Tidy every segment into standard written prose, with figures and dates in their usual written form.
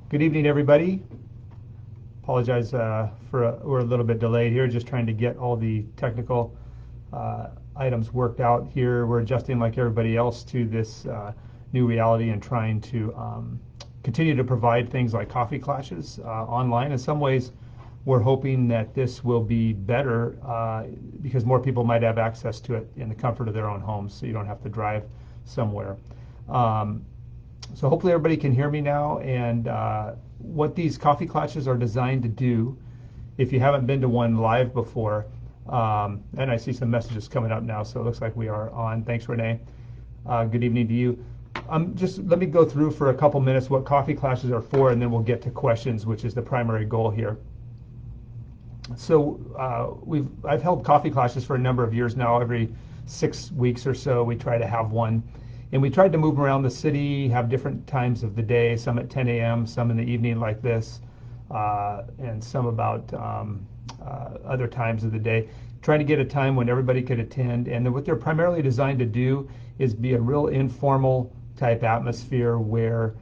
Good evening, everybody. Apologize we're a little bit delayed here, just trying to get all the technical items worked out here. We're adjusting like everybody else to this new reality and trying to continue to provide things like coffee clashes online. In some ways, we're hoping that this will be better because more people might have access to it in the comfort of their own homes, so you don't have to drive somewhere. So hopefully everybody can hear me now, and what these coffee clashes are designed to do, if you haven't been to one live before, and I see some messages coming up now, so it looks like we are on. Thanks, Renee. Good evening to you. Just let me go through for a couple minutes what coffee clashes are for, and then we'll get to questions, which is the primary goal here. So I've held coffee clashes for a number of years now. Every 6 weeks or so, we try to have one. And we tried to move around the city, have different times of the day, some at 10 a.m., some in the evening like this, and some about other times of the day, trying to get a time when everybody could attend. And what they're primarily designed to do is be a real informal type atmosphere where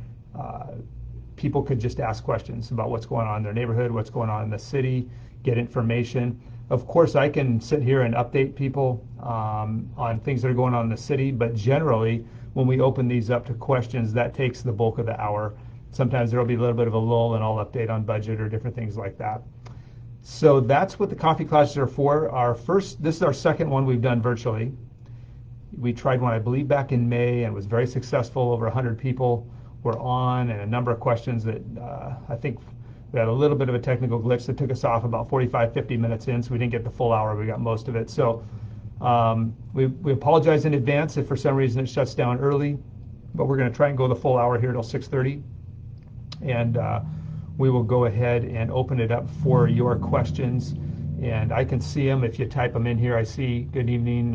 people could just ask questions about what's going on in their neighborhood, what's going on in the city, get information. Of course, I can sit here and update people on things that are going on in the city, but generally, when we open these up to questions, that takes the bulk of the hour. Sometimes there will be a little bit of a lull, and I'll update on budget or different things like that. So that's what the coffee classes are for. This is our second one we've done virtually. We tried one, I believe, back in May, and was very successful. Over 100 people were on, and a number of questions that I think we had a little bit of a technical glitch that took us off about 45, 50 minutes in, so we didn't get the full hour. We got most of it. So we apologize in advance if for some reason it shuts down early, but we're going to try and go the full hour here till 6:30, and we will go ahead and open it up for your questions. And I can see them if you type them in here. I see good evening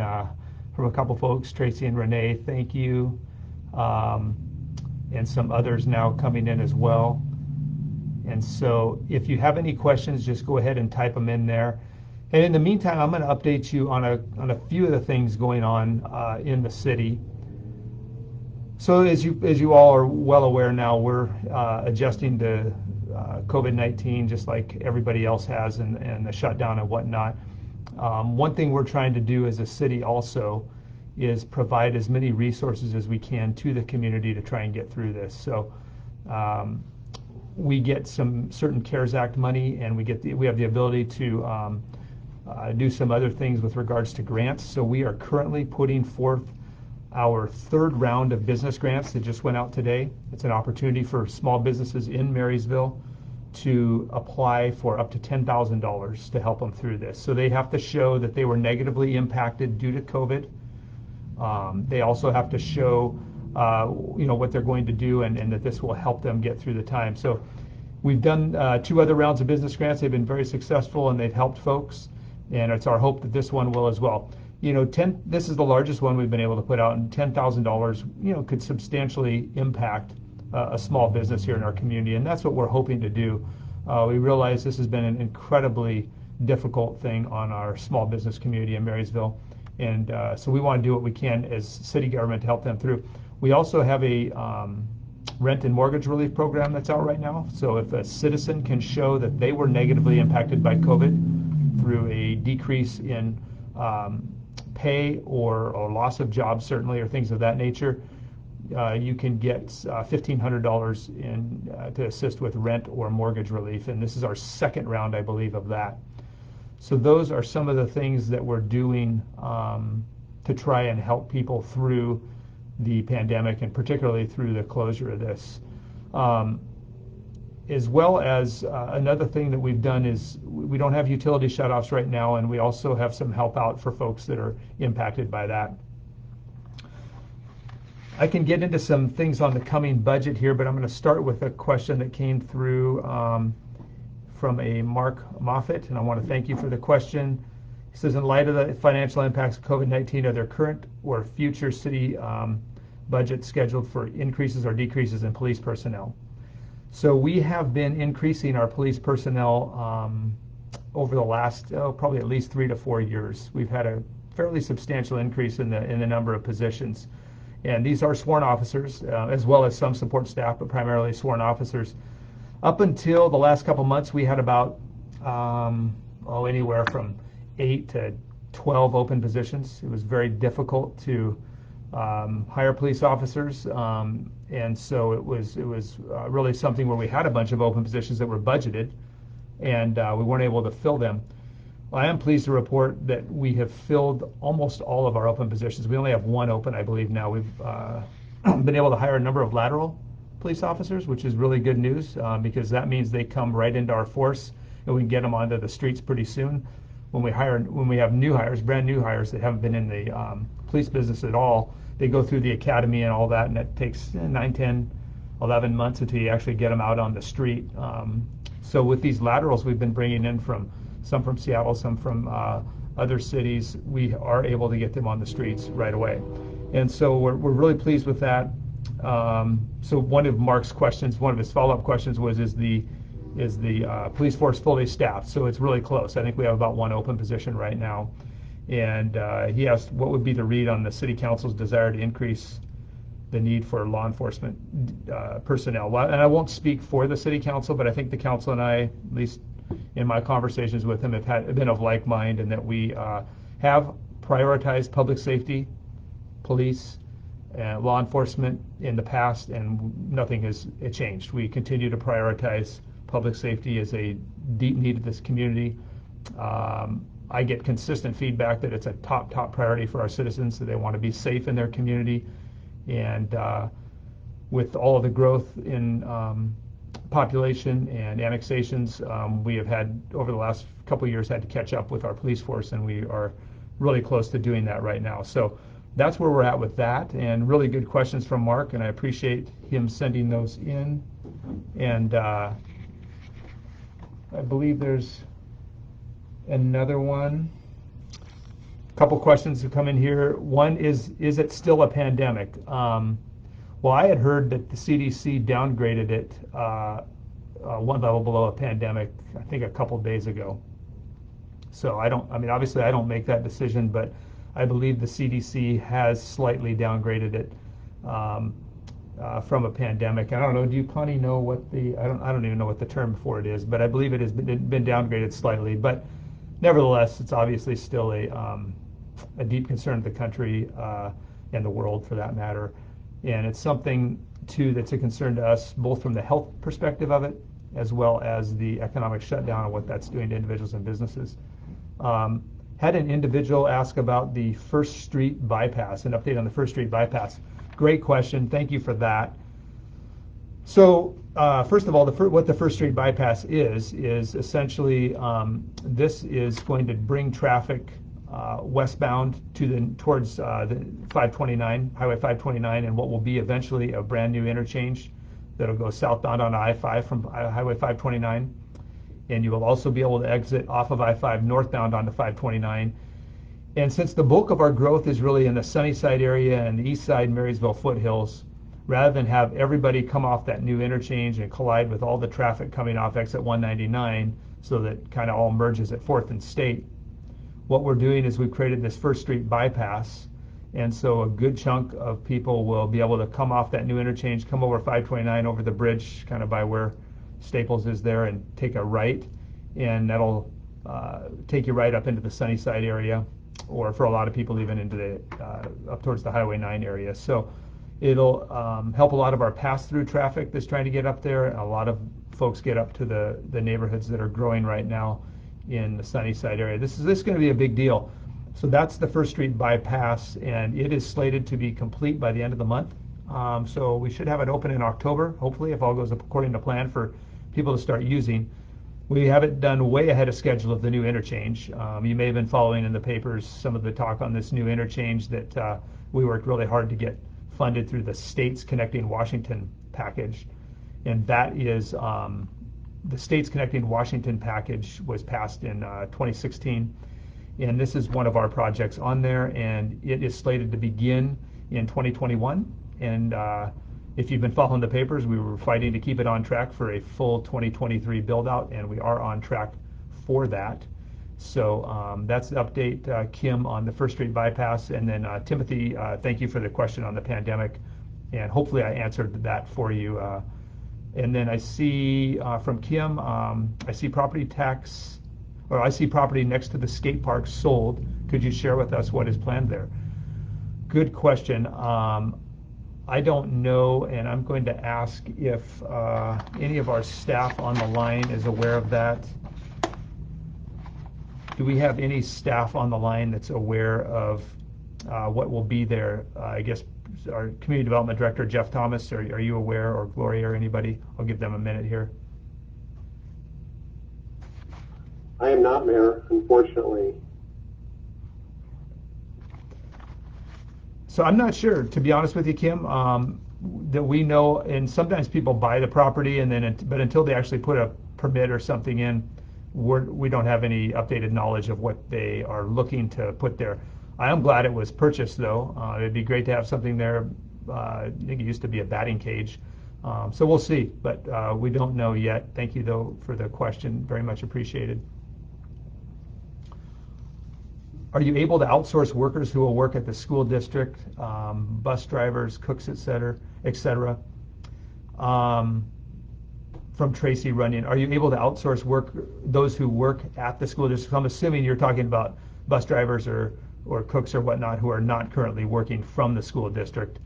from a couple folks, Tracy and Renee, thank you, and some others now coming in as well. And so if you have any questions, just go ahead and type them in there. And in the meantime, I'm going to update you on a few of the things going on in the city. So as you all are well aware now, we're adjusting to COVID-19 just like everybody else has, and the shutdown and whatnot. One thing we're trying to do as a city also is provide as many resources as we can to the community to try and get through this. So we get some certain CARES Act money, and we have the ability to do some other things with regards to grants. So we are currently putting forth our third round of business grants that just went out today. It's an opportunity for small businesses in Marysville to apply for up to $10,000 to help them through this. So they have to show that they were negatively impacted due to COVID. They also have to show what they're going to do, and that this will help them get through the time. So we've done 2 other rounds of business grants. They've been very successful, and they've helped folks, and it's our hope that this one will as well. This is the largest one we've been able to put out, and $10,000 could substantially impact a small business here in our community, and that's what we're hoping to do. We realize this has been an incredibly difficult thing on our small business community in Marysville, and so we want to do what we can as city government to help them through. We also have a rent and mortgage relief program that's out right now. So if a citizen can show that they were negatively impacted by COVID through a decrease in pay or loss of jobs, certainly, or things of that nature, you can get $1,500 to assist with rent or mortgage relief. And this is our second round, I believe, of that. So those are some of the things that we're doing to try and help people through the pandemic, and particularly through the closure of this. As well as another thing that we've done is we don't have utility shutoffs right now, and we also have some help out for folks that are impacted by that. I can get into some things on the coming budget here, but I'm going to start with a question that came through from a Mark Moffitt, and I want to thank you for the question. He says, in light of the financial impacts of COVID-19, are there current or future city budgets scheduled for increases or decreases in police personnel? So we have been increasing our police personnel over the last, probably at least 3 to 4 years. We've had a fairly substantial increase in the number of positions. And these are sworn officers, as well as some support staff, but primarily sworn officers. Up until the last couple months, we had about anywhere from 8 to 12 open positions. It was very difficult to hire police officers, and so it was really something where we had a bunch of open positions that were budgeted, and we weren't able to fill them. I am pleased to report that we have filled almost all of our open positions. We only have one open, I believe, now. We've been able to hire a number of lateral police officers, which is really good news, because that means they come right into our force and we can get them onto the streets pretty soon. When we have new hires, brand new hires that haven't been in the police business at all, they go through the academy and all that, and it takes 9, 10, 11 months until you actually get them out on the street. So with these laterals we've been bringing in some from Seattle, some from other cities, we are able to get them on the streets right away. And so we're really pleased with that. So one of Mark's questions, one of his follow-up questions was, is the police force fully staffed? So it's really close. I think we have about one open position right now. And he asked what would be the read on the city council's desire to increase the need for law enforcement personnel. Well, and I won't speak for the city council, but I think the council and I, at least in my conversations with him, have been of like mind, and that we have prioritized public safety, police, law enforcement in the past, and nothing has changed. We continue to prioritize public safety as a deep need of this community. I get consistent feedback that it's a top priority for our citizens, that they want to be safe in their community. And with all of the growth in population and annexations, we have had, over the last couple of years, had to catch up with our police force, and we are really close to doing that right now. So that's where we're at with that, and really good questions from Mark, and I appreciate him sending those in. And I believe there's another one. A couple questions have come in here. One is it still a pandemic? Well, I had heard that the CDC downgraded it one level below a pandemic, I think a couple days ago. So obviously I don't make that decision, but I believe the CDC has slightly downgraded it from a pandemic. I don't know, do you, Connie, know what I don't even know what the term for it is, but I believe it has been downgraded slightly. But nevertheless, it's obviously still a deep concern of the country and the world, for that matter. And it's something, too, that's a concern to us, both from the health perspective of it, as well as the economic shutdown and what that's doing to individuals and businesses. Had an individual ask about the First Street bypass, an update on the First Street bypass. Great question. Thank you for that. So first of all, what the First Street bypass is essentially, this is going to bring traffic westbound towards the 529, Highway 529, and what will be eventually a brand new interchange that'll go southbound on I-5 from Highway 529. And you will also be able to exit off of I-5 northbound onto 529. And since the bulk of our growth is really in the Sunnyside area and the east side Marysville foothills, rather than have everybody come off that new interchange and collide with all the traffic coming off exit 199, so that kind of all merges at 4th and State, what we're doing is we've created this First Street bypass. And so a good chunk of people will be able to come off that new interchange, come over 529 over the bridge, kind of by where Staples is there, and take a right, and that'll take you right up into the Sunnyside area, or for a lot of people even into the up towards the Highway 9 area. So it'll help a lot of our pass-through traffic that's trying to get up there. A lot of folks get up to the neighborhoods that are growing right now in the Sunnyside area. This is going to be a big deal. So that's the First Street bypass, and it is slated to be complete by the end of the month. So we should have it open in October, hopefully, if all goes according to plan, for people to start using. We have it done way ahead of schedule of the new interchange. You may have been following in the papers some of the talk on this new interchange that we worked really hard to get funded through the States Connecting Washington package. And that is, the States Connecting Washington package was passed in 2016. And this is one of our projects on there, and it is slated to begin in 2021. And if you've been following the papers, we were fighting to keep it on track for a full 2023 build out, and we are on track for that. So that's the update, Kim, on the First Street bypass. And then Timothy, thank you for the question on the pandemic, and hopefully I answered that for you And then I see from Kim, I see property tax, or I see property next to the skate park sold. Could you share with us what is planned there? Good question. I don't know, and I'm going to ask if any of our staff on the line is aware of that. Do we have any staff on the line that's aware of what will be there? I guess our Community Development Director, Jeff Thomas, are you aware, or Gloria, or anybody? I'll give them a minute here. I am not, Mayor, unfortunately. So I'm not sure, to be honest with you, Kim, that we know, and sometimes people buy the property, and then, but until they actually put a permit or something in, we don't have any updated knowledge of what they are looking to put there. I am glad it was purchased, though. It'd be great to have something there. I think it used to be a batting cage. So we'll see, but we don't know yet. Thank you, though, for the question. Very much appreciated. Are you able to outsource workers who will work at the school district, bus drivers, cooks, et cetera? From Tracy Runyon, are you able to outsource those who work at the school district? I'm assuming you're talking about bus drivers or cooks or whatnot who are not currently working from the school district,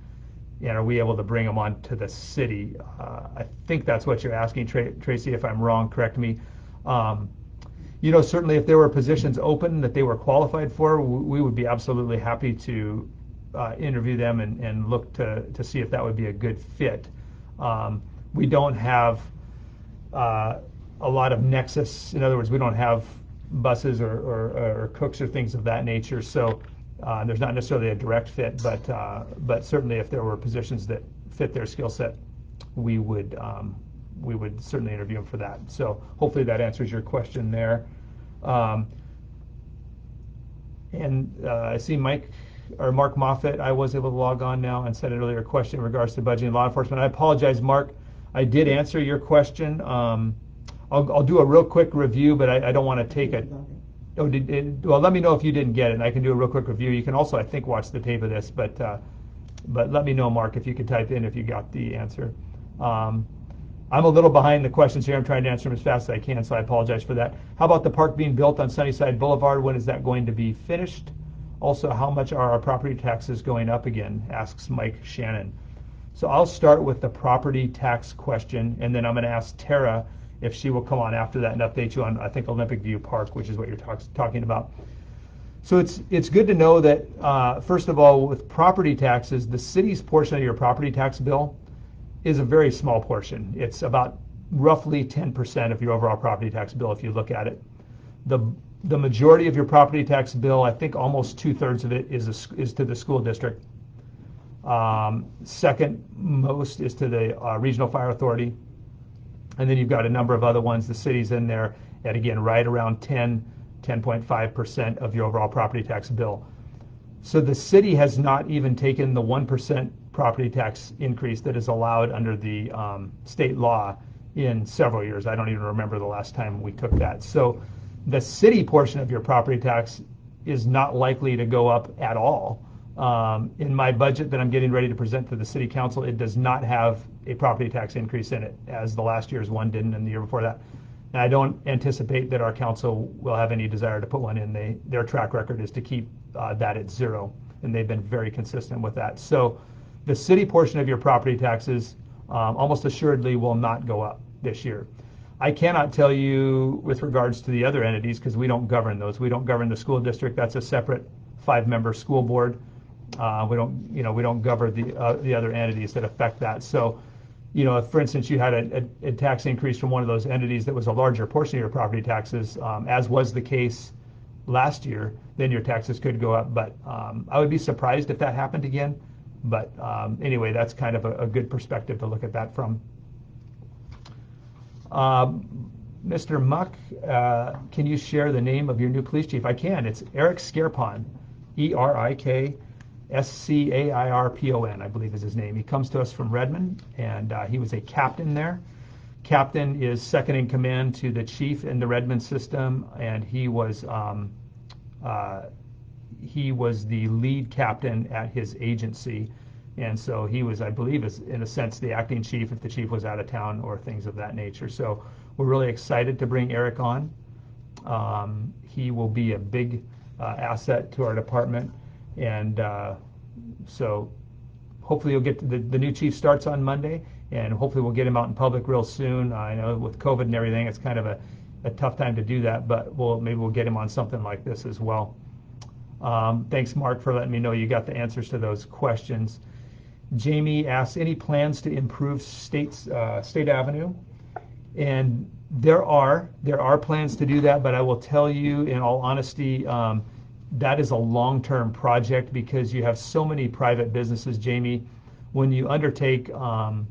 and are we able to bring them on to the city? I think that's what you're asking, Tracy. If I'm wrong, correct me. Certainly if there were positions open that they were qualified for, we would be absolutely happy to interview them and look to see if that would be a good fit. We don't have a lot of nexus. In other words, we don't have buses or cooks or things of that nature. So there's not necessarily a direct fit, but certainly if there were positions that fit their skill set, we would certainly interview them for that. So hopefully that answers your question there. I see Mark Moffett. I was able to log on now and send an earlier question in regards to budgeting and law enforcement. I apologize, Mark. I did answer your question. I'll do a real quick review, but I don't want to take it. Well, let me know if you didn't get it, and I can do a real quick review. You can also, I think, watch the tape of this, but let me know, Mark, if you could type in if you got the answer. I'm a little behind the questions here. I'm trying to answer them as fast as I can, so I apologize for that. How about the park being built on Sunnyside Boulevard? When is that going to be finished? Also, how much are our property taxes going up again? Asks Mike Shannon. So I'll start with the property tax question, and then I'm going to ask Tara if she will come on after that and update you on, I think, Olympic View Park, which is what you're talking about. So it's good to know that, first of all, with property taxes, the city's portion of your property tax bill is a very small portion. It's about roughly 10% of your overall property tax bill if you look at it. The majority of your property tax bill, I think almost 2/3 of it is to the school district. Second most is to the Regional Fire Authority. And then you've got a number of other ones. The city's in there at, again, right around 10.5% of your overall property tax bill. So the city has not even taken the 1% property tax increase that is allowed under the state law in several years. I don't even remember the last time we took that. So the city portion of your property tax is not likely to go up at all. In my budget that I'm getting ready to present to the city council, it does not have a property tax increase in it, as the last year's one didn't and the year before that. And I don't anticipate that our council will have any desire to put one in. Their track record is to keep that at zero, and they've been very consistent with that. So the city portion of your property taxes almost assuredly will not go up this year. I cannot tell you with regards to the other entities because we don't govern those. We don't govern the school district. That's a separate 5-member school board. We don't govern the other entities that affect that. So, if, for instance, you had a tax increase from one of those entities that was a larger portion of your property taxes, as was the case last year, then your taxes could go up. But I would be surprised if that happened again. But anyway, that's kind of a good perspective to look at that from. Mr. Muck, can you share the name of your new police chief? I can. It's Eric Scarpon, ErikScairpon, I believe is his name. He comes to us from Redmond, and he was a captain there. Captain is second in command to the chief in the Redmond system, and he was the lead captain at his agency. And so he was, I believe, is in a sense the acting chief if the chief was out of town or things of that nature. So we're really excited to bring Eric on. He will be a big asset to our department, and so hopefully you'll get the new chief starts on Monday, and hopefully we'll get him out in public real soon. I know with COVID and everything, it's kind of a tough time to do that, but maybe we'll get him on something like this as well. Thanks, Mark, for letting me know you got the answers to those questions. Jamie asks, any plans to improve State Avenue? And there are plans to do that, but I will tell you in all honesty, that is a long-term project because you have so many private businesses, Jamie. When you undertake a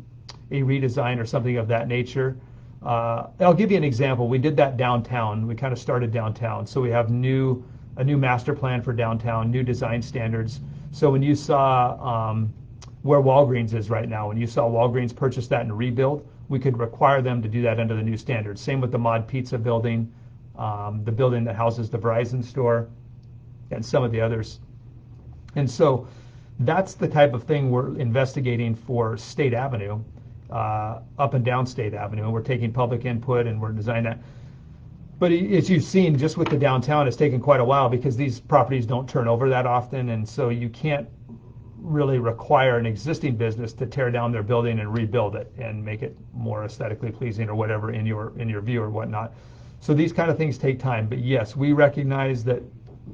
redesign or something of that nature, I'll give you an example. We did that downtown. We kind of started downtown. So we have a new master plan for downtown, new design standards. So when you saw where Walgreens is right now, when you saw Walgreens purchase that and rebuild, we could require them to do that under the new standards. Same with the Mod Pizza building, the building that houses the Verizon store, and some of the others. And so that's the type of thing we're investigating for State Avenue, up and down State Avenue. And we're taking public input and we're designing that. But as you've seen, just with the downtown, it's taken quite a while because these properties don't turn over that often. And so you can't really require an existing business to tear down their building and rebuild it and make it more aesthetically pleasing or whatever in your view or whatnot. So these kind of things take time. But yes, we recognize that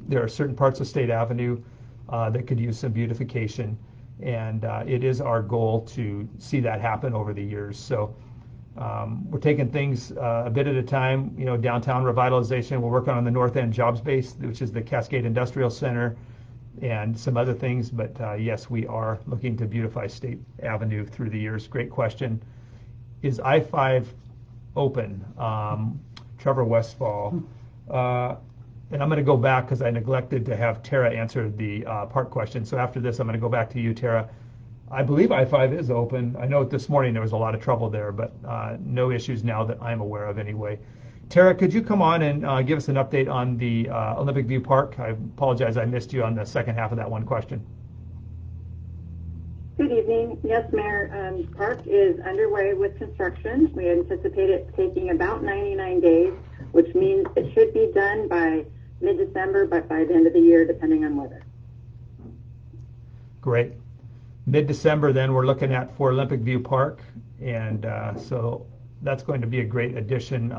there are certain parts of State Avenue that could use some beautification, and it is our goal to see that happen over the years. So we're taking things a bit at a time. You know, downtown revitalization. We're working on the North End Jobs Base, which is the Cascade Industrial Center, and some other things. But yes, we are looking to beautify State Avenue through the years. Great question. Is I-5 open? Trevor Westfall. And I'm going to go back because I neglected to have Tara answer the park question. So after this, I'm going to go back to you, Tara. I believe I-5 is open. I know this morning there was a lot of trouble there, but no issues now that I'm aware of anyway. Tara, could you come on and give us an update on the Olympic View Park? I apologize, I missed you on the second half of that one question. Good evening. Yes, Mayor. Park is underway with construction. We anticipate it taking about 99 days, which means it should be done by mid-December, but by the end of the year, depending on weather. Great. Mid-December, then we're looking at for Olympic View Park, and so that's going to be a great addition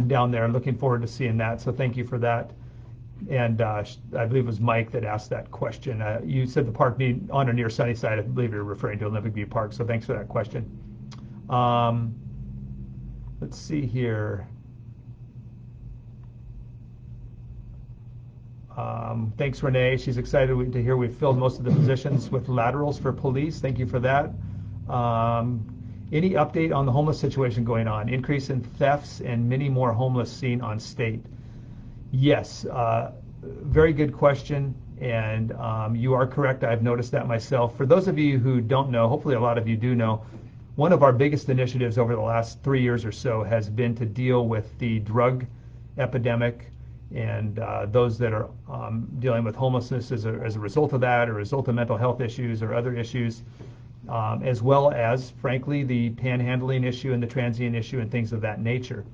down there. Looking forward to seeing that. So thank you for that. And I believe it was Mike that asked that question. You said the park being on or near Sunnyside. I believe you're referring to Olympic View Park. So thanks for that question. Let's see here. Thanks, Renee. She's excited to hear we've filled most of the positions with laterals for police. Thank you for that. Any update on the homeless situation going on? Increase in thefts and many more homeless seen on State. Yes, very good question. And you are correct. I've noticed that myself. For those of you who don't know, hopefully a lot of you do know, one of our biggest initiatives over the last 3 years or so has been to deal with the drug epidemic and those that are dealing with homelessness as a result of that, or a result of mental health issues or other issues, as well as, frankly, the panhandling issue and the transient issue and things of that nature.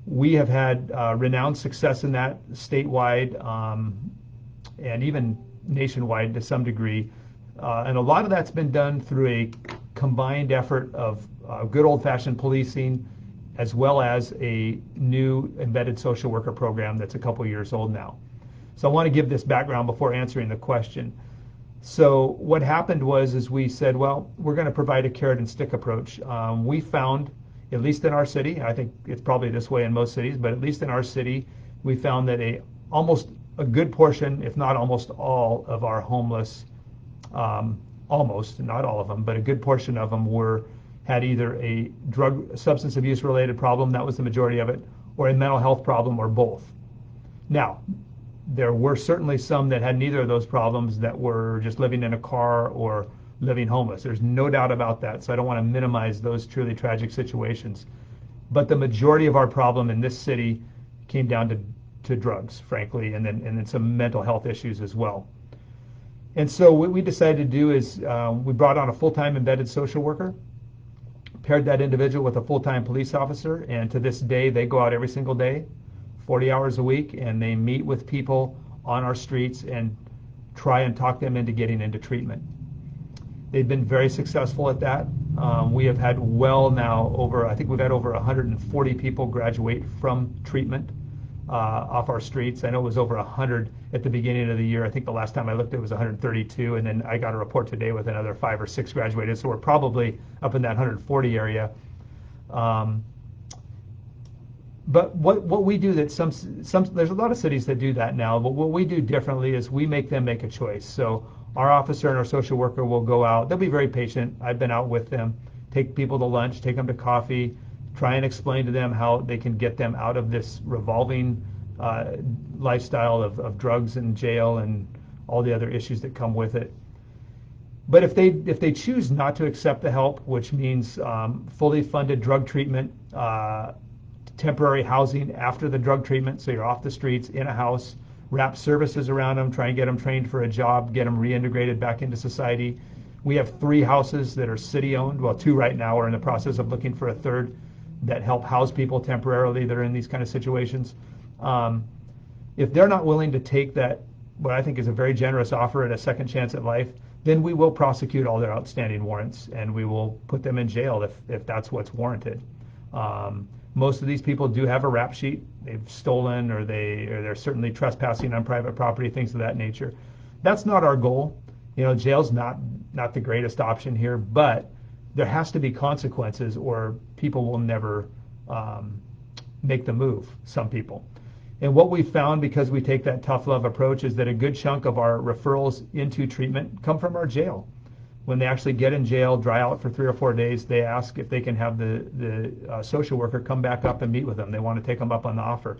We have had renowned success in that statewide and even nationwide to some degree. And a lot of that's been done through a combined effort of good old-fashioned policing, as well as a new embedded social worker program that's a couple years old now. So I want to give this background before answering the question. So what happened was we said, well, we're going to provide a carrot and stick approach. We found, at least in our city, I think it's probably this way in most cities, but at least in our city, we found that almost a good portion, if not almost all of our homeless, almost, not all of them, but a good portion of them had either a substance abuse related problem, that was the majority of it, or a mental health problem, or both. Now, there were certainly some that had neither of those problems that were just living in a car or living homeless. There's no doubt about that, so I don't want to minimize those truly tragic situations. But the majority of our problem in this city came down to drugs, frankly, and then some mental health issues as well. And so what we decided to do is we brought on a full-time embedded social worker, paired that individual with a full-time police officer, and to this day they go out every single day, 40 hours a week, and they meet with people on our streets and try and talk them into getting into treatment. They've been very successful at that. We have had I think we've had over 140 people graduate from treatment off our streets. I know it was over 100 at the beginning of the year. I think the last time I looked it was 132, and then I got a report today with another 5 or 6 graduated, so we're probably up in that 140 area. But what we do that there's a lot of cities that do that now, but what we do differently is we make them make a choice. So our officer and our social worker will go out. They'll be very patient. I've been out with them, take people to lunch, take them to coffee, try and explain to them how they can get them out of this revolving lifestyle of drugs and jail and all the other issues that come with it. But if they choose not to accept the help, which means fully funded drug treatment, temporary housing after the drug treatment, so you're off the streets in a house, wrap services around them, try and get them trained for a job, get them reintegrated back into society. We have 3 houses that are city-owned. Well, 2 right now. We're in the process of looking for a 3rd that help house people temporarily that are in these kind of situations. If they're not willing to take that, what I think is a very generous offer at a second chance at life, then we will prosecute all their outstanding warrants and we will put them in jail if that's what's warranted. Most of these people do have a rap sheet. They've stolen or they're certainly trespassing on private property, things of that nature. That's not our goal. Jail's not the greatest option here, but there has to be consequences or people will never make the move, some people. And what we found, because we take that tough love approach, is that a good chunk of our referrals into treatment come from our jail. When they actually get in jail, dry out for 3 or 4 days, they ask if they can have the social worker come back up and meet with them. They want to take them up on the offer.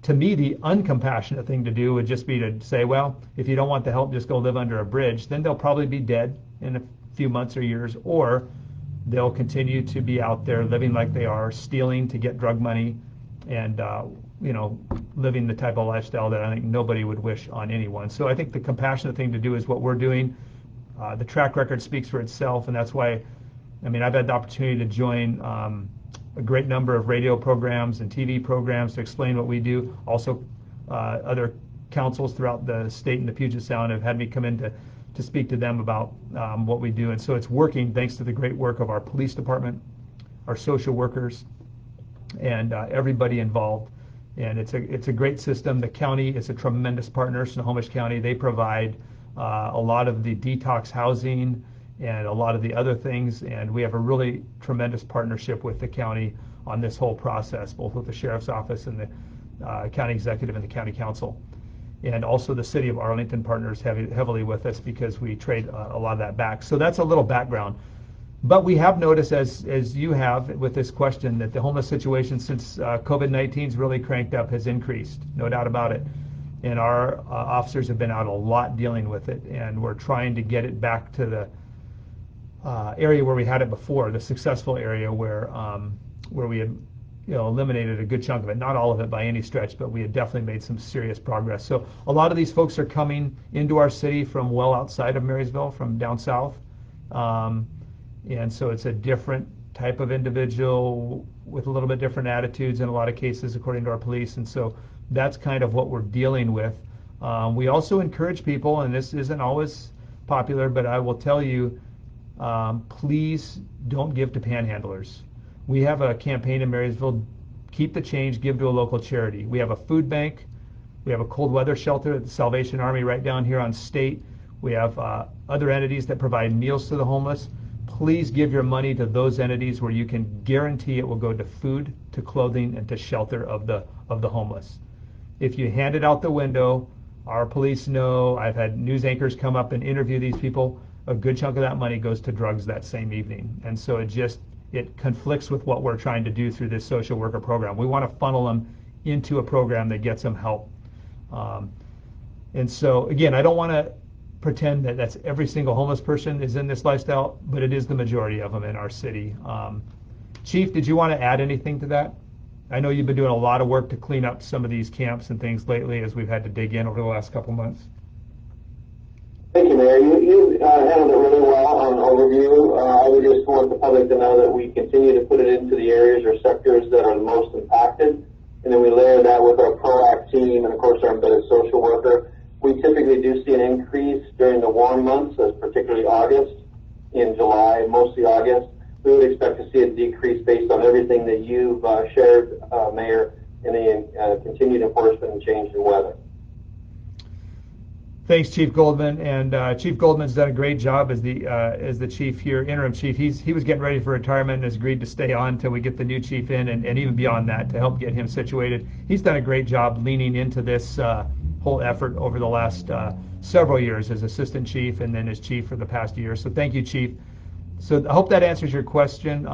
To me, the uncompassionate thing to do would just be to say, well, if you don't want the help, just go live under a bridge. Then they'll probably be dead in a few months or years, or they'll continue to be out there living like they are, stealing to get drug money, and living the type of lifestyle that I think nobody would wish on anyone. So I think the compassionate thing to do is what we're doing. The track record speaks for itself, and that's why, I've had the opportunity to join a great number of radio programs and TV programs to explain what we do. Also, other councils throughout the state and the Puget Sound have had me come in to speak to them about what we do. And so it's working thanks to the great work of our police department, our social workers, and everybody involved. And it's a great system. The county is a tremendous partner, Snohomish County. They provide a lot of the detox housing and a lot of the other things, and we have a really tremendous partnership with the county on this whole process, both with the sheriff's office and the county executive and the county council. And also the city of Arlington partners heavily with us because we trade a lot of that back. So that's a little background. But we have noticed, as you have with this question, that the homeless situation since COVID-19's really cranked up has increased, no doubt about it. And our officers have been out a lot dealing with it, and we're trying to get it back to the area where we had it before, the successful area where we had eliminated a good chunk of it, not all of it by any stretch, but we had definitely made some serious progress. So a lot of these folks are coming into our city from well outside of Marysville, from down south, and so it's a different type of individual with a little bit different attitudes in a lot of cases, according to our police, and so that's kind of what we're dealing with. We also encourage people, and this isn't always popular, but I will tell you, please don't give to panhandlers. We have a campaign in Marysville, Keep the Change, Give to a Local Charity. We have a food bank. We have a cold weather shelter at the Salvation Army right down here on State. We have other entities that provide meals to the homeless. Please give your money to those entities where you can guarantee it will go to food, to clothing, and to shelter of the homeless. If you hand it out the window, our police know, I've had news anchors come up and interview these people, a good chunk of that money goes to drugs that same evening. And so it conflicts with what we're trying to do through this social worker program. We want to funnel them into a program that gets them help. And so, again, I don't want to pretend that that's every single homeless person is in this lifestyle, but it is the majority of them in our city. Chief, did you want to add anything to that? I know you've been doing a lot of work to clean up some of these camps and things lately as we've had to dig in over the last couple months. I Mayor. You handled it really well on overview. I would just want the public to know that we continue to put it into the areas or sectors that are the most impacted, and then we layer that with our PROACT team and, of course, our embedded social worker. We typically do see an increase during the warm months, as particularly August, in July, mostly August. We would expect to see a decrease based on everything that you've shared, Mayor, in the continued enforcement and change in weather. Thanks, Chief Goldman. And Chief Goldman's done a great job as the chief here, interim chief. He was getting ready for retirement and has agreed to stay on until we get the new chief in, and even beyond that to help get him situated. He's done a great job leaning into this whole effort over the last several years as assistant chief and then as chief for the past year. So thank you, Chief. So I hope that answers your question.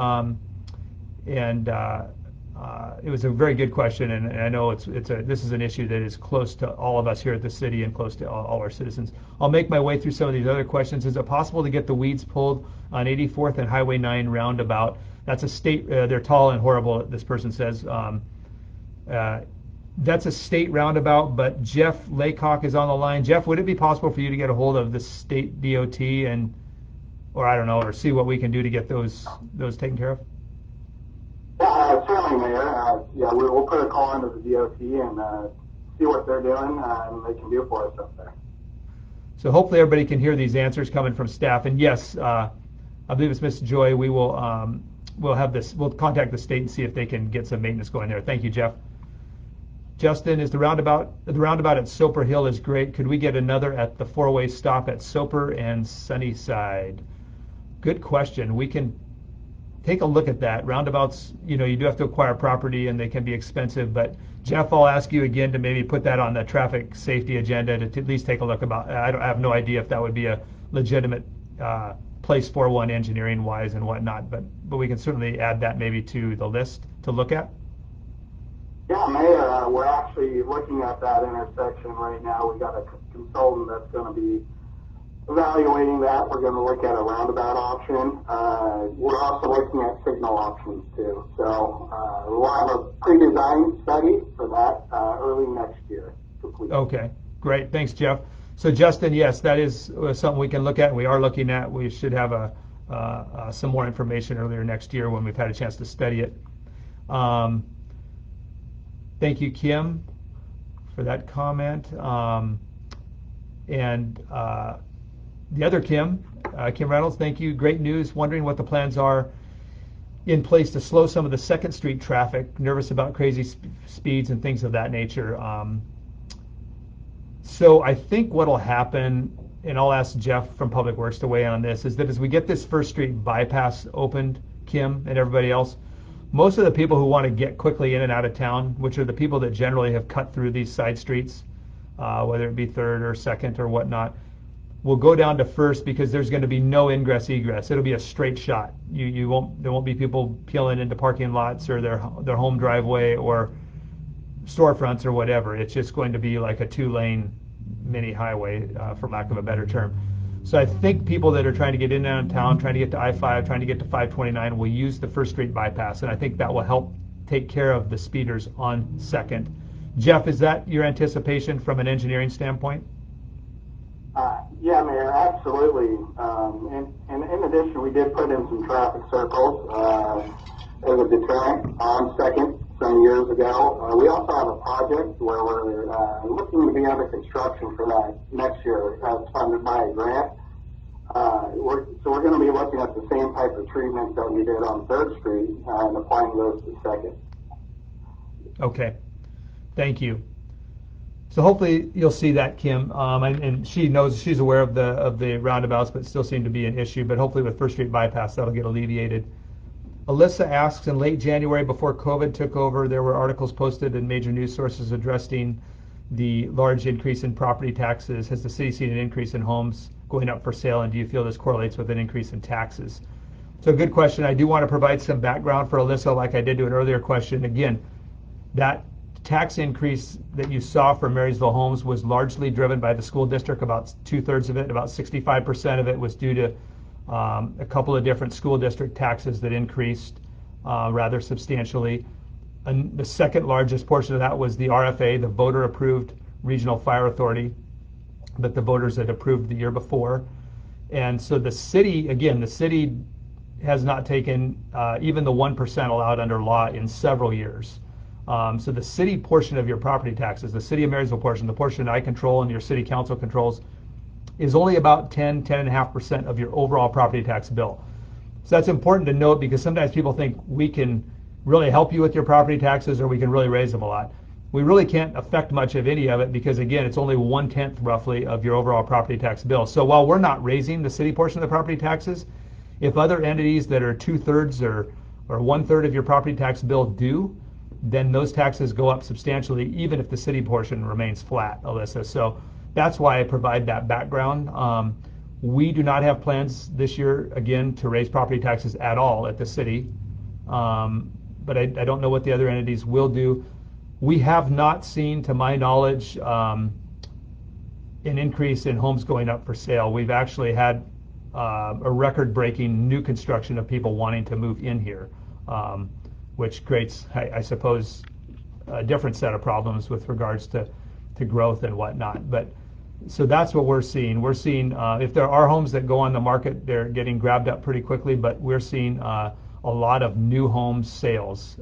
It was a very good question, and I know this is an issue that is close to all of us here at the city and close to all our citizens. I'll make my way through some of these other questions. Is it possible to get the weeds pulled on 84th and Highway 9 roundabout? That's a state. They're tall and horrible. This person says. That's a state roundabout, but Jeff Laycock is on the line. Jeff, would it be possible for you to get a hold of the state DOT or I don't know, or see what we can do to get those taken care of? Certainly, Mayor. We'll put a call into the DOT and see what they're doing and they can do for us up there. So hopefully everybody can hear these answers coming from staff. And yes, I believe it's Ms. Joy. We will we'll contact the state and see if they can get some maintenance going there. Thank you, Jeff. Justin, is the roundabout at Soper Hill is great. Could we get another at the four-way stop at Soper and Sunnyside? Good question. We can take a look at that. Roundabouts, you do have to acquire property and they can be expensive, but Jeff, I'll ask you again to maybe put that on the traffic safety agenda to at least take a look about. I have no idea if that would be a legitimate place for one engineering wise and whatnot, but we can certainly add that maybe to the list to look at. Yeah, Mayor, we're actually looking at that intersection right now. We got a consultant that's going to be evaluating that. We're going to look at a roundabout option. We're also looking at signal options too. So we'll have a pre-design study for that early next year. Complete. Okay, great. Thanks, Jeff. So Justin, yes, that is something we can look at and we are looking at. We should have some more information earlier next year when we've had a chance to study it. Thank you, Kim, for that comment. The other Kim Reynolds, thank you. Great news. Wondering what the plans are in place to slow some of the 2nd Street traffic. Nervous about crazy speeds and things of that nature. So I think what will happen, and I'll ask Jeff from Public Works to weigh in on this, is that as we get this 1st Street bypass opened, Kim and everybody else, most of the people who want to get quickly in and out of town, which are the people that generally have cut through these side streets, whether it be 3rd or 2nd or whatnot, will go down to 1st because there's going to be no ingress egress. It'll be a straight shot. There won't be people peeling into parking lots or their home driveway or storefronts or whatever. It's just going to be like a 2-lane mini highway, for lack of a better term. So I think people that are trying to get in and out of town, trying to get to I-5, trying to get to 529 will use the 1st Street bypass, and I think that will help take care of the speeders on 2nd. Jeff, is that your anticipation from an engineering standpoint? Yeah, Mayor, absolutely. And in addition, we did put in some traffic circles as a deterrent on 2nd some years ago. We also have a project where we're looking to be under construction for that next year. It's funded by a grant. We're going to be looking at the same type of treatment that we did on 3rd Street and applying those to 2nd. Okay, thank you. So hopefully you'll see that, Kim, and she's aware of the roundabouts, but still seem to be an issue. But hopefully with 1st Street bypass, that'll get alleviated. Alyssa asks, in late January, before COVID took over, there were articles posted in major news sources addressing the large increase in property taxes. Has the city seen an increase in homes going up for sale, and do you feel this correlates with an increase in taxes? So good question. I do want to provide some background for Alyssa, like I did to an earlier question. Again, that tax increase that you saw for Marysville homes was largely driven by the school district. About 2/3 of it, about 65% of it was due to a couple of different school district taxes that increased rather substantially. And the second largest portion of that was the RFA, the voter approved regional fire authority. that the voters had approved the year before. And so the city, again, the city has not taken even the 1% allowed under law in several years. So the city portion of your property taxes, the city of Marysville portion, the portion I control and your city council controls, is only about 10.5% of your overall property tax bill. So that's important to note, because sometimes people think we can really help you with your property taxes or we can really raise them a lot. We really can't affect much of any of it, because again, it's only 1/10 roughly of your overall property tax bill. So while we're not raising the city portion of the property taxes, if other entities that are 2/3 or 1/3 of your property tax bill do, then those taxes go up substantially, even if the city portion remains flat, Alyssa. So that's why I provide that background. We do not have plans this year, again, to raise property taxes at all at the city. But I don't know what the other entities will do. We have not seen, to my knowledge, an increase in homes going up for sale. We've actually had a record-breaking new construction of people wanting to move in here, which creates, I suppose, a different set of problems with regards to growth and whatnot. But so that's what we're seeing. We're seeing, if there are homes that go on the market, they're getting grabbed up pretty quickly, but we're seeing a lot of new home sales,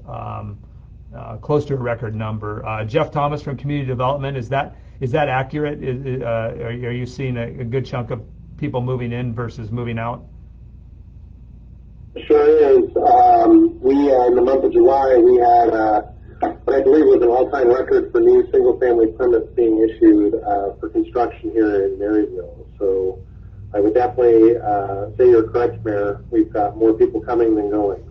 close to a record number. Jeff Thomas from Community Development, is that accurate? Are you seeing a good chunk of people moving in versus moving out? Sure is. We in the month of July, we had what I believe was an all-time record for new single-family permits being issued for construction here in Marysville. So I would definitely say you're correct, Mayor. We've got more people coming than going.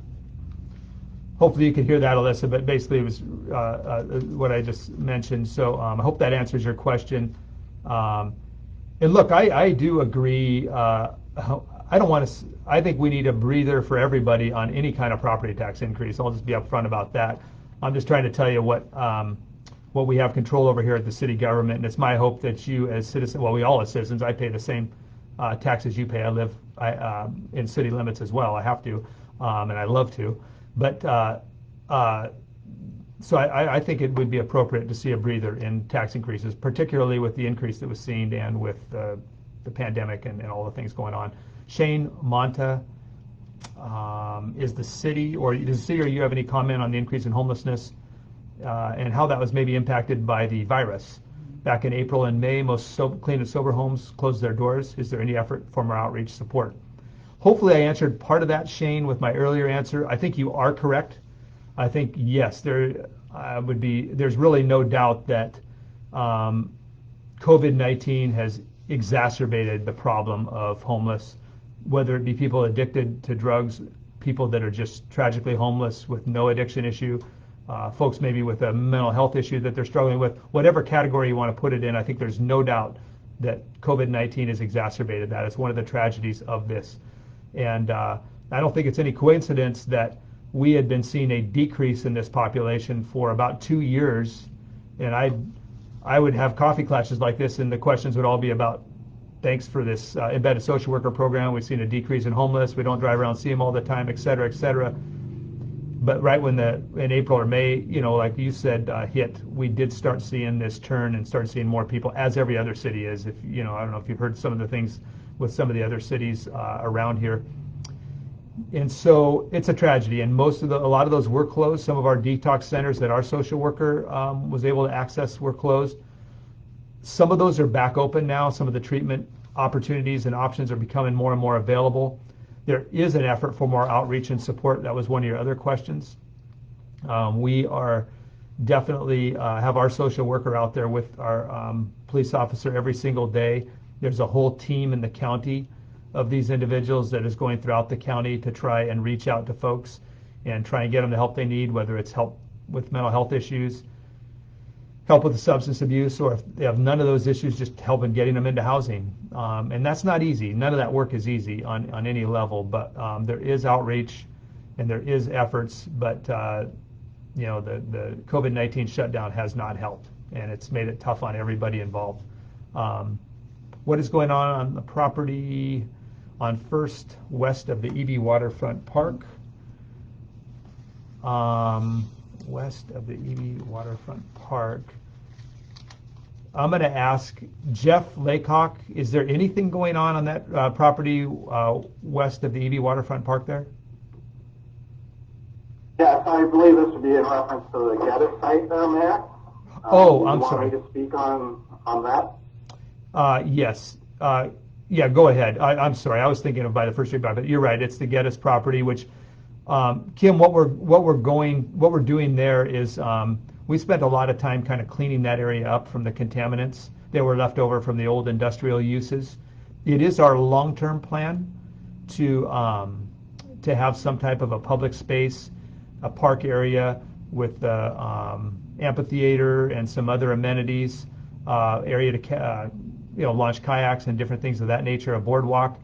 Hopefully you can hear that, Alyssa, but basically it was what I just mentioned. So I hope that answers your question. And look, I do agree. I think we need a breather for everybody on any kind of property tax increase. I'll just be upfront about that. I'm just trying to tell you what we have control over here at the city government, and it's my hope that you as citizens, well, we all as citizens, I pay the same taxes you pay. I live in city limits as well. I have to, and I love to. But so I think it would be appropriate to see a breather in tax increases, particularly with the increase that was seen and with the pandemic and all the things going on. Shane Monta, does the city or you have any comment on the increase in homelessness and how that was maybe impacted by the virus? Back in April and May, most clean and sober homes closed their doors. Is there any effort for more outreach support? Hopefully I answered part of that, Shane, with my earlier answer. I think you are correct. I think, yes, there's really no doubt that COVID-19 has exacerbated the problem of homeless, whether it be people addicted to drugs, people that are just tragically homeless with no addiction issue, folks maybe with a mental health issue that they're struggling with, whatever category you want to put it in. I think there's no doubt that COVID-19 has exacerbated that. It's one of the tragedies of this. And I don't think it's any coincidence that we had been seeing a decrease in this population for about 2 years. And I would have coffee clashes like this, and the questions would all be about, thanks for this embedded social worker program. We've seen a decrease in homeless. We don't drive around and see them all the time, et cetera, et cetera. But right when in April or May, like you said, hit, we did start seeing this turn and start seeing more people, as every other city is. If I don't know if you've heard some of the things with some of the other cities around here. And so it's a tragedy, and a lot of those were closed. Some of our detox centers that our social worker was able to access were closed. Some of those are back open now. Some of the treatment opportunities and options are becoming more and more available. There is an effort for more outreach and support. That was one of your other questions. We are definitely have our social worker out there with our police officer every single day. There's a whole team in the county of these individuals that is going throughout the county to try and reach out to folks and try and get them the help they need, whether it's help with mental health issues, help with the substance abuse, or if they have none of those issues, just help in getting them into housing. And that's not easy. None of that work is easy on any level, but there is outreach and there is efforts, but the COVID-19 shutdown has not helped, and it's made it tough on everybody involved. What is going on the property on First west of the EB Waterfront Park? West of the EB Waterfront Park. I'm going to ask Jeff Laycock, is there anything going on that property west of the EV Waterfront Park there? Yeah, so I believe this would be in reference to the Geddes site there, Mayor. I'm sorry. You want me to speak on that? Yes. Yeah, go ahead. I'm sorry. I was thinking of by the First Street Bypass, but you're right. It's the Geddes property, which Kim, what we're doing there is we spent a lot of time kind of cleaning that area up from the contaminants that were left over from the old industrial uses. It is our long-term plan to have some type of a public space, a park area with the amphitheater and some other amenities, area to launch kayaks and different things of that nature, a boardwalk.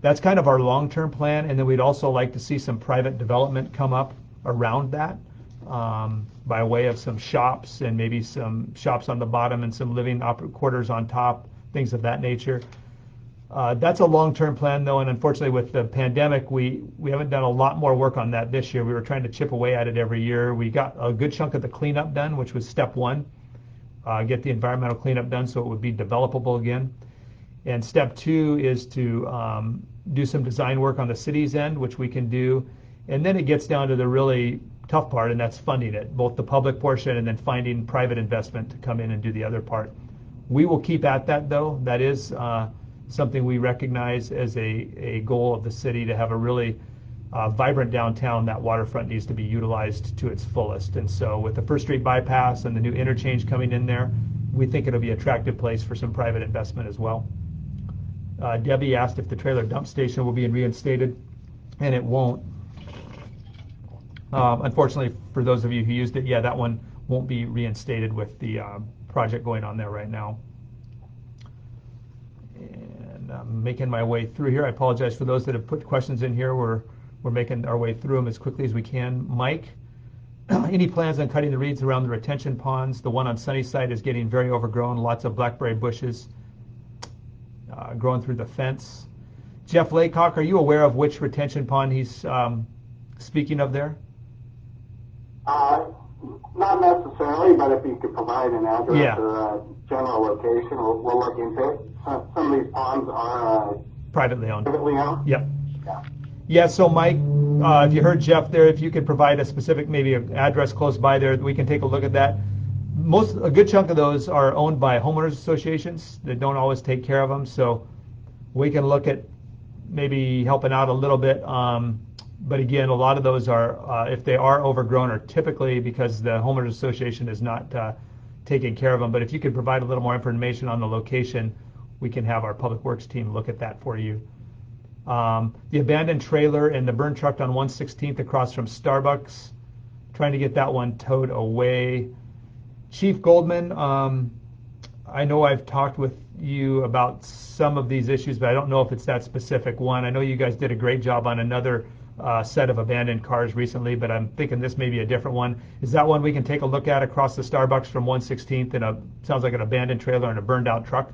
That's kind of our long-term plan, and then we'd also like to see some private development come up around that by way of some shops and maybe some shops on the bottom and some living quarters on top, things of that nature. That's a long-term plan, though, and unfortunately with the pandemic, we haven't done a lot more work on that this year. We were trying to chip away at it every year. We got a good chunk of the cleanup done, which was step one, get the environmental cleanup done so it would be developable again. And step two is to do some design work on the city's end, which we can do. And then it gets down to the really tough part, and that's funding it, both the public portion and then finding private investment to come in and do the other part. We will keep at that, though. That is something we recognize as a goal of the city, to have a really vibrant downtown. That waterfront needs to be utilized to its fullest. And so with the First Street bypass and the new interchange coming in there, we think it'll be an attractive place for some private investment as well. Debbie asked if the trailer dump station will be reinstated, and it won't. Unfortunately, for those of you who used it, yeah, that one won't be reinstated with the project going on there right now. And I'm making my way through here. I apologize for those that have put questions in here. We're making our way through them as quickly as we can. Mike, any plans on cutting the reeds around the retention ponds? The one on Sunnyside is getting very overgrown, lots of blackberry bushes growing through the fence. Jeff Laycock, are you aware of which retention pond he's speaking of there? Not necessarily, but if you could provide an address or a general location, we'll look into it. Some of these ponds are privately owned. Yep. Yeah, so Mike, if you heard Jeff there, if you could provide a specific, maybe an address close by there, we can take a look at that. A good chunk of those are owned by homeowners associations that don't always take care of them, so we can look at maybe helping out a little bit. But again, a lot of those are, if they are overgrown, are typically because the homeowners association is not taking care of them. But if you could provide a little more information on the location, we can have our public works team look at that for you. The abandoned trailer and the burn truck on 116th across from Starbucks, trying to get that one towed away. Chief Goldman, I know I've talked with you about some of these issues, but I don't know if it's that specific one. I know you guys did a great job on another set of abandoned cars recently, but I'm thinking this may be a different one. Is that one we can take a look at across the Starbucks from 116th and sounds like an abandoned trailer and a burned out truck?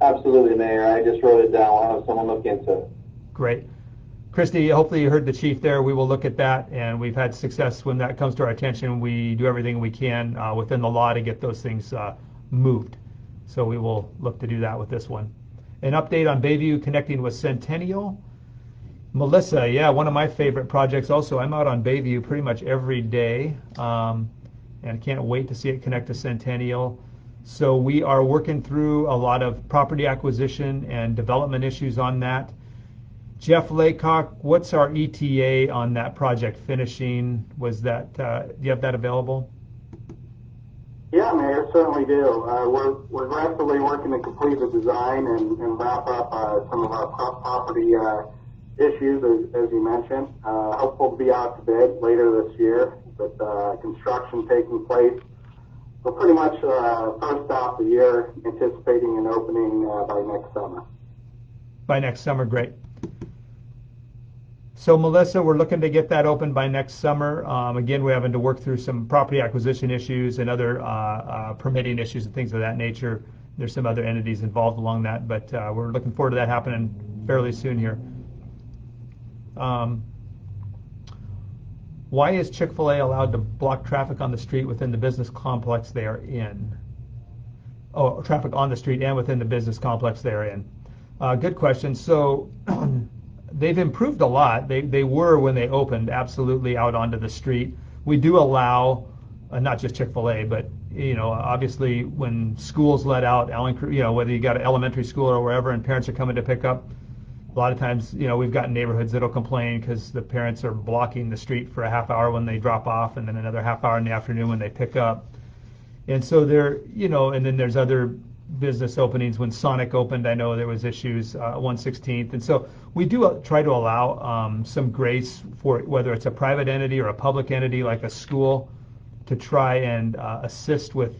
Absolutely, Mayor. I just wrote it down. I'll have someone look into it. Great. Christy, hopefully you heard the chief there. We will look at that, and we've had success when that comes to our attention. We do everything we can within the law to get those things moved. So we will look to do that with this one. An update on Bayview connecting with Centennial. Melissa, yeah, one of my favorite projects also. I'm out on Bayview pretty much every day, and can't wait to see it connect to Centennial. So we are working through a lot of property acquisition and development issues on that. Jeff Laycock, what's our ETA on that project finishing? Was that, do you have that available? Yeah, Mayor, certainly do. We're aggressively working to complete the design and wrap up some of our property issues, as you mentioned. Hopeful to be out to bid later this year, with construction taking place. We're pretty much first half of the year anticipating an opening by next summer. By next summer, great. So Melissa, we're looking to get that open by next summer. Again, we're having to work through some property acquisition issues and other permitting issues and things of that nature. There's some other entities involved along that, but we're looking forward to that happening fairly soon here. Why is Chick-fil-A allowed to block traffic on the street within the business complex they are in? Oh, traffic on the street and within the business complex they are in. Good question. So they've improved a lot. They were, when they opened, absolutely out onto the street. We do allow, not just Chick-fil-A, but obviously when schools let out, whether you got an elementary school or wherever, and parents are coming to pick up, a lot of times, we've got neighborhoods that'll complain because the parents are blocking the street for a half hour when they drop off, and then another half hour in the afternoon when they pick up. And so and then there's other business openings. When Sonic opened, I know there was issues, 116th. And so we do try to allow some grace for whether it's a private entity or a public entity like a school to try and assist with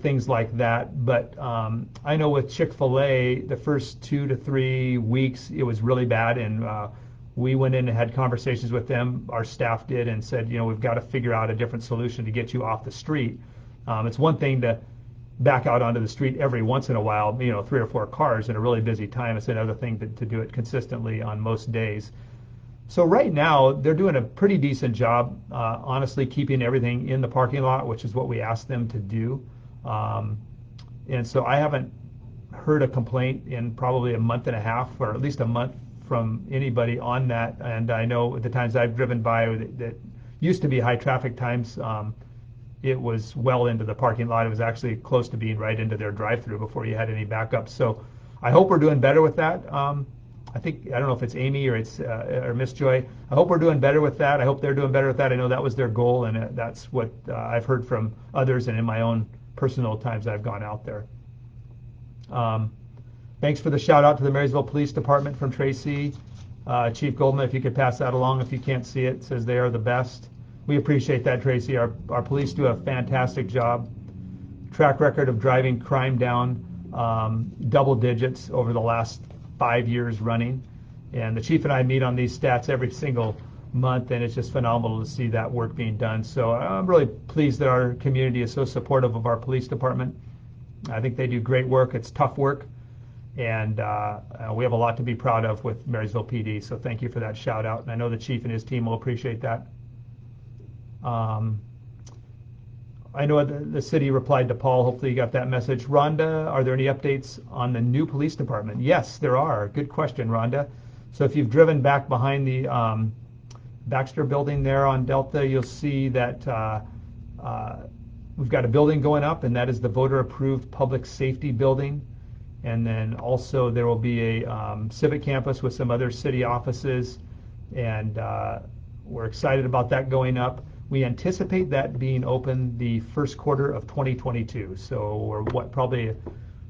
things like that. But I know with Chick-fil-A, the first 2 to 3 weeks, it was really bad. And we went in and had conversations with them, our staff did, and said, we've got to figure out a different solution to get you off the street. It's one thing to back out onto the street every once in a while, 3 or 4 cars in a really busy time. It's another thing to do it consistently on most days. So right now, they're doing a pretty decent job, honestly, keeping everything in the parking lot, which is what we asked them to do. And so I haven't heard a complaint in probably a month and a half, or at least a month, from anybody on that. And I know at the times I've driven by that used to be high traffic times, it was well into the parking lot. It was actually close to being right into their drive-through before you had any backup. So I hope we're doing better with that. I don't know if it's Amy or Miss Joy. I hope we're doing better with that. I hope they're doing better with that. I know that was their goal, and that's what I've heard from others and in my own personal times I've gone out there. Thanks for the shout out to the Marysville Police Department from Tracy. Chief Goldman, if you could pass that along if you can't see it, says they are the best. We appreciate that, Tracy. Our police do a fantastic job. Track record of driving crime down double digits over the last 5 years running. And the chief and I meet on these stats every single month, and it's just phenomenal to see that work being done. So I'm really pleased that our community is so supportive of our police department. I think they do great work. It's tough work, and we have a lot to be proud of with Marysville PD. So thank you for that shout out, and I know the chief and his team will appreciate that. I know the city replied to Paul. Hopefully you got that message. Rhonda, are there any updates on the new police department? Yes, there are. Good question, Rhonda. So if you've driven back behind the Baxter building there on Delta, you'll see that we've got a building going up, and that is the voter-approved public safety building. And then also there will be a civic campus with some other city offices, and we're excited about that going up. We anticipate that being open the first quarter of 2022. So we're probably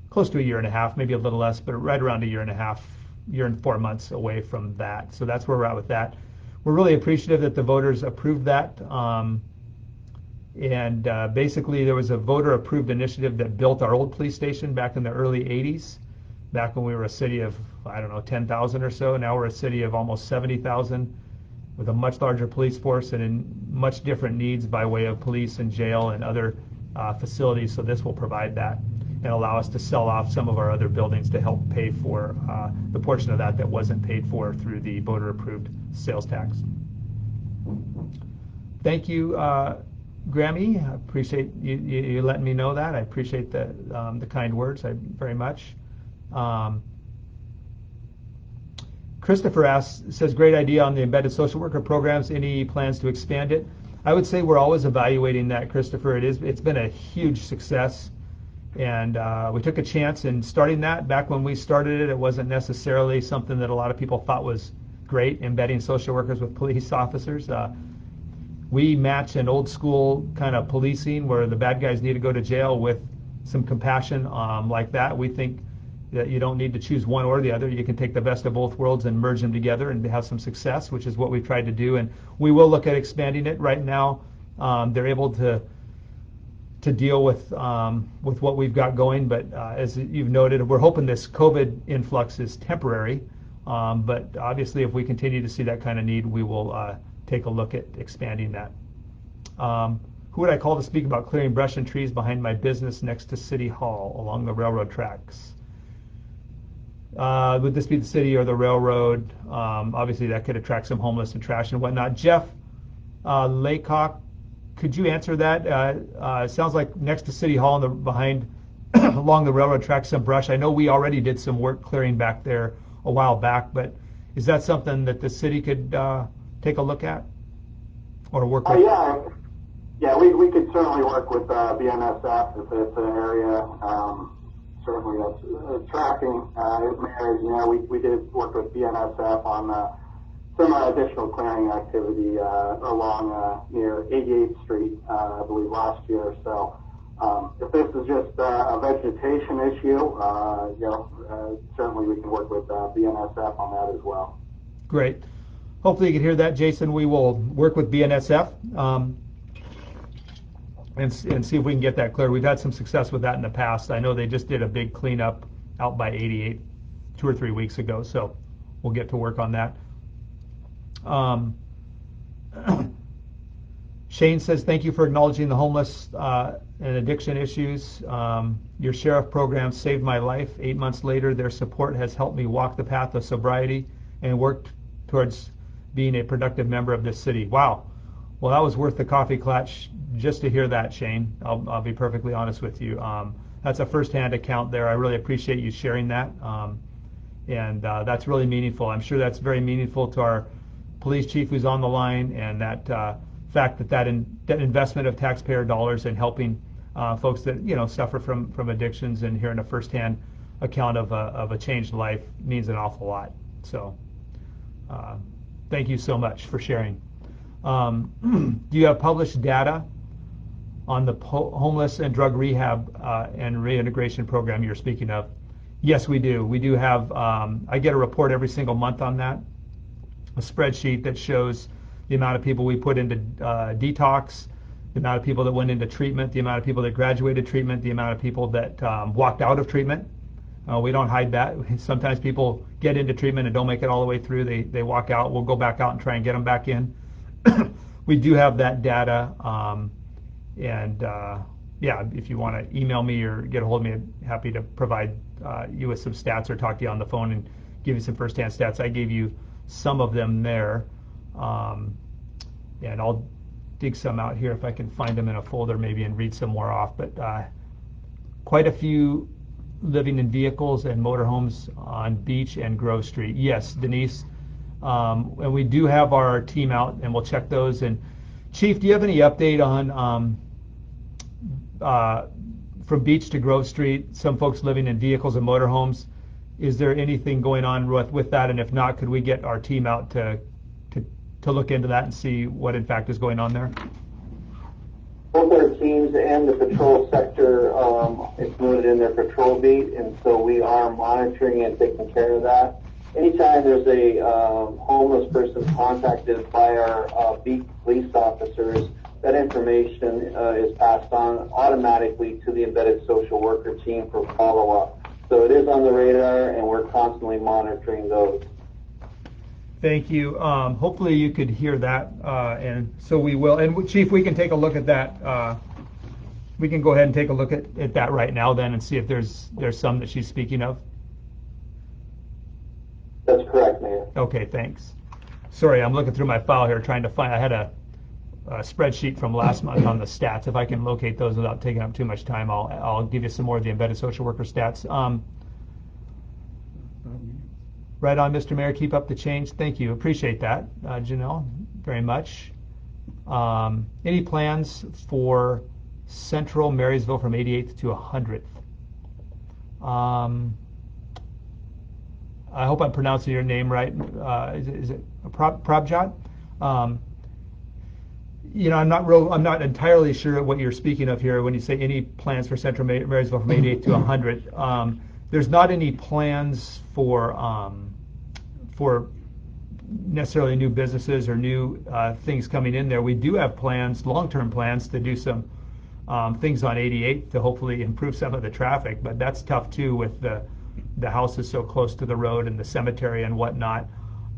close to a year and a half, maybe a little less, but right around a year and a half, year and 4 months away from that. So that's where we're at with that. We're really appreciative that the voters approved that. Basically there was a voter-approved initiative that built our old police station back in the early 80s, back when we were a city of, 10,000 or so. Now we're a city of almost 70,000. with a much larger police force and in much different needs by way of police and jail and other facilities. So this will provide that and allow us to sell off some of our other buildings to help pay for the portion of that that wasn't paid for through the voter-approved sales tax. Thank you, Grammy. I appreciate you letting me know that. I appreciate the kind words very much. Christopher says, great idea on the embedded social worker programs. Any plans to expand it? I would say we're always evaluating that, Christopher. It's been a huge success. And we took a chance in starting that. Back when we started it, it wasn't necessarily something that a lot of people thought was great, embedding social workers with police officers. We match an old school kind of policing where the bad guys need to go to jail with some compassion like that. We think that you don't need to choose one or the other. You can take the best of both worlds and merge them together and have some success, which is what we've tried to do. And we will look at expanding it. Right now, they're able to deal with what we've got going. But as you've noted, we're hoping this COVID influx is temporary. But obviously, if we continue to see that kind of need, we will take a look at expanding that. Who would I call to speak about clearing brush and trees behind my business next to City Hall along the railroad tracks? Would this be the city or the railroad? Obviously, that could attract some homeless and trash and whatnot. Jeff, Laycock, could you answer that? It sounds like next to City Hall and behind along the railroad tracks some brush. I know we already did some work clearing back there a while back, but is that something that the city could take a look at or work with? Yeah, we could certainly work with BNSF if it's an area. Certainly that's tracking. As you know, we did work with BNSF on some additional clearing activity along near 88th Street, I believe, last year. So if this is just a vegetation issue, certainly we can work with BNSF on that as well. Great. Hopefully you can hear that, Jason. We will work with BNSF and see if we can get that cleared. We've had some success with that in the past. I know they just did a big cleanup out by 88 2 or 3 weeks ago, so we'll get to work on that. Shane says, thank you for acknowledging the homeless and addiction issues. Your sheriff program saved my life. 8 months later, their support has helped me walk the path of sobriety and worked towards being a productive member of this city. Wow. Well, that was worth the coffee Klatch just to hear that, Shane. I'll be perfectly honest with you. That's a first-hand account there. I really appreciate you sharing that. And that's really meaningful. I'm sure that's very meaningful to our police chief who's on the line, and that fact that investment of taxpayer dollars in helping folks that suffer from addictions, and hearing a first-hand account of a changed life means an awful lot. So thank you so much for sharing. Do you have published data on the homeless and drug rehab and reintegration program you're speaking of? Yes, we do. We do have, I get a report every single month on that, a spreadsheet that shows the amount of people we put into detox, the amount of people that went into treatment, the amount of people that graduated treatment, the amount of people that walked out of treatment. We don't hide that. Sometimes people get into treatment and don't make it all the way through. They walk out. We'll go back out and try and get them back in. We do have that data. Yeah, if you want to email me or get a hold of me, I'm happy to provide you with some stats or talk to you on the phone and give you some first-hand stats. I gave you some of them there. And I'll dig some out here if I can find them in a folder maybe and read some more off. But quite a few living in vehicles and motorhomes on Beach and Grove Street. Yes, Denise. And we do have our team out, and we'll check those. And Chief, do you have any update on from Beach to Grove Street, some folks living in vehicles and motorhomes? Is there anything going on with that? And if not, could we get our team out to look into that and see what in fact is going on there? Both our teams and the patrol sector, it's noted in their patrol beat, and so we are monitoring and taking care of that. Anytime there's a homeless person contacted by our beat police officers, that information is passed on automatically to the embedded social worker team for follow-up. So it is on the radar, and we're constantly monitoring those. Thank you. Hopefully you could hear that, and so we will. And Chief, we can take a look at that. We can go ahead and take a look at that right now then and see if there's some that she's speaking of. That's correct, Mayor. Okay, thanks. Sorry, I'm looking through my file here trying to find, I had a spreadsheet from last month on the stats. If I can locate those without taking up too much time, I'll give you some more of the embedded social worker stats. Right on, Mr. Mayor. Keep up the change. Thank you. Appreciate that, Janelle, very much. Any plans for Central Marysville from 88th to 100th? I hope I'm pronouncing your name right. Is it Prabjot? I'm not entirely sure what you're speaking of here when you say any plans for Central Marysville from 88 to 100. There's not any plans for necessarily new businesses or new things coming in there. We do have plans, long-term plans, to do some things on 88 to hopefully improve some of the traffic, but that's tough too with the houses so close to the road and the cemetery and whatnot.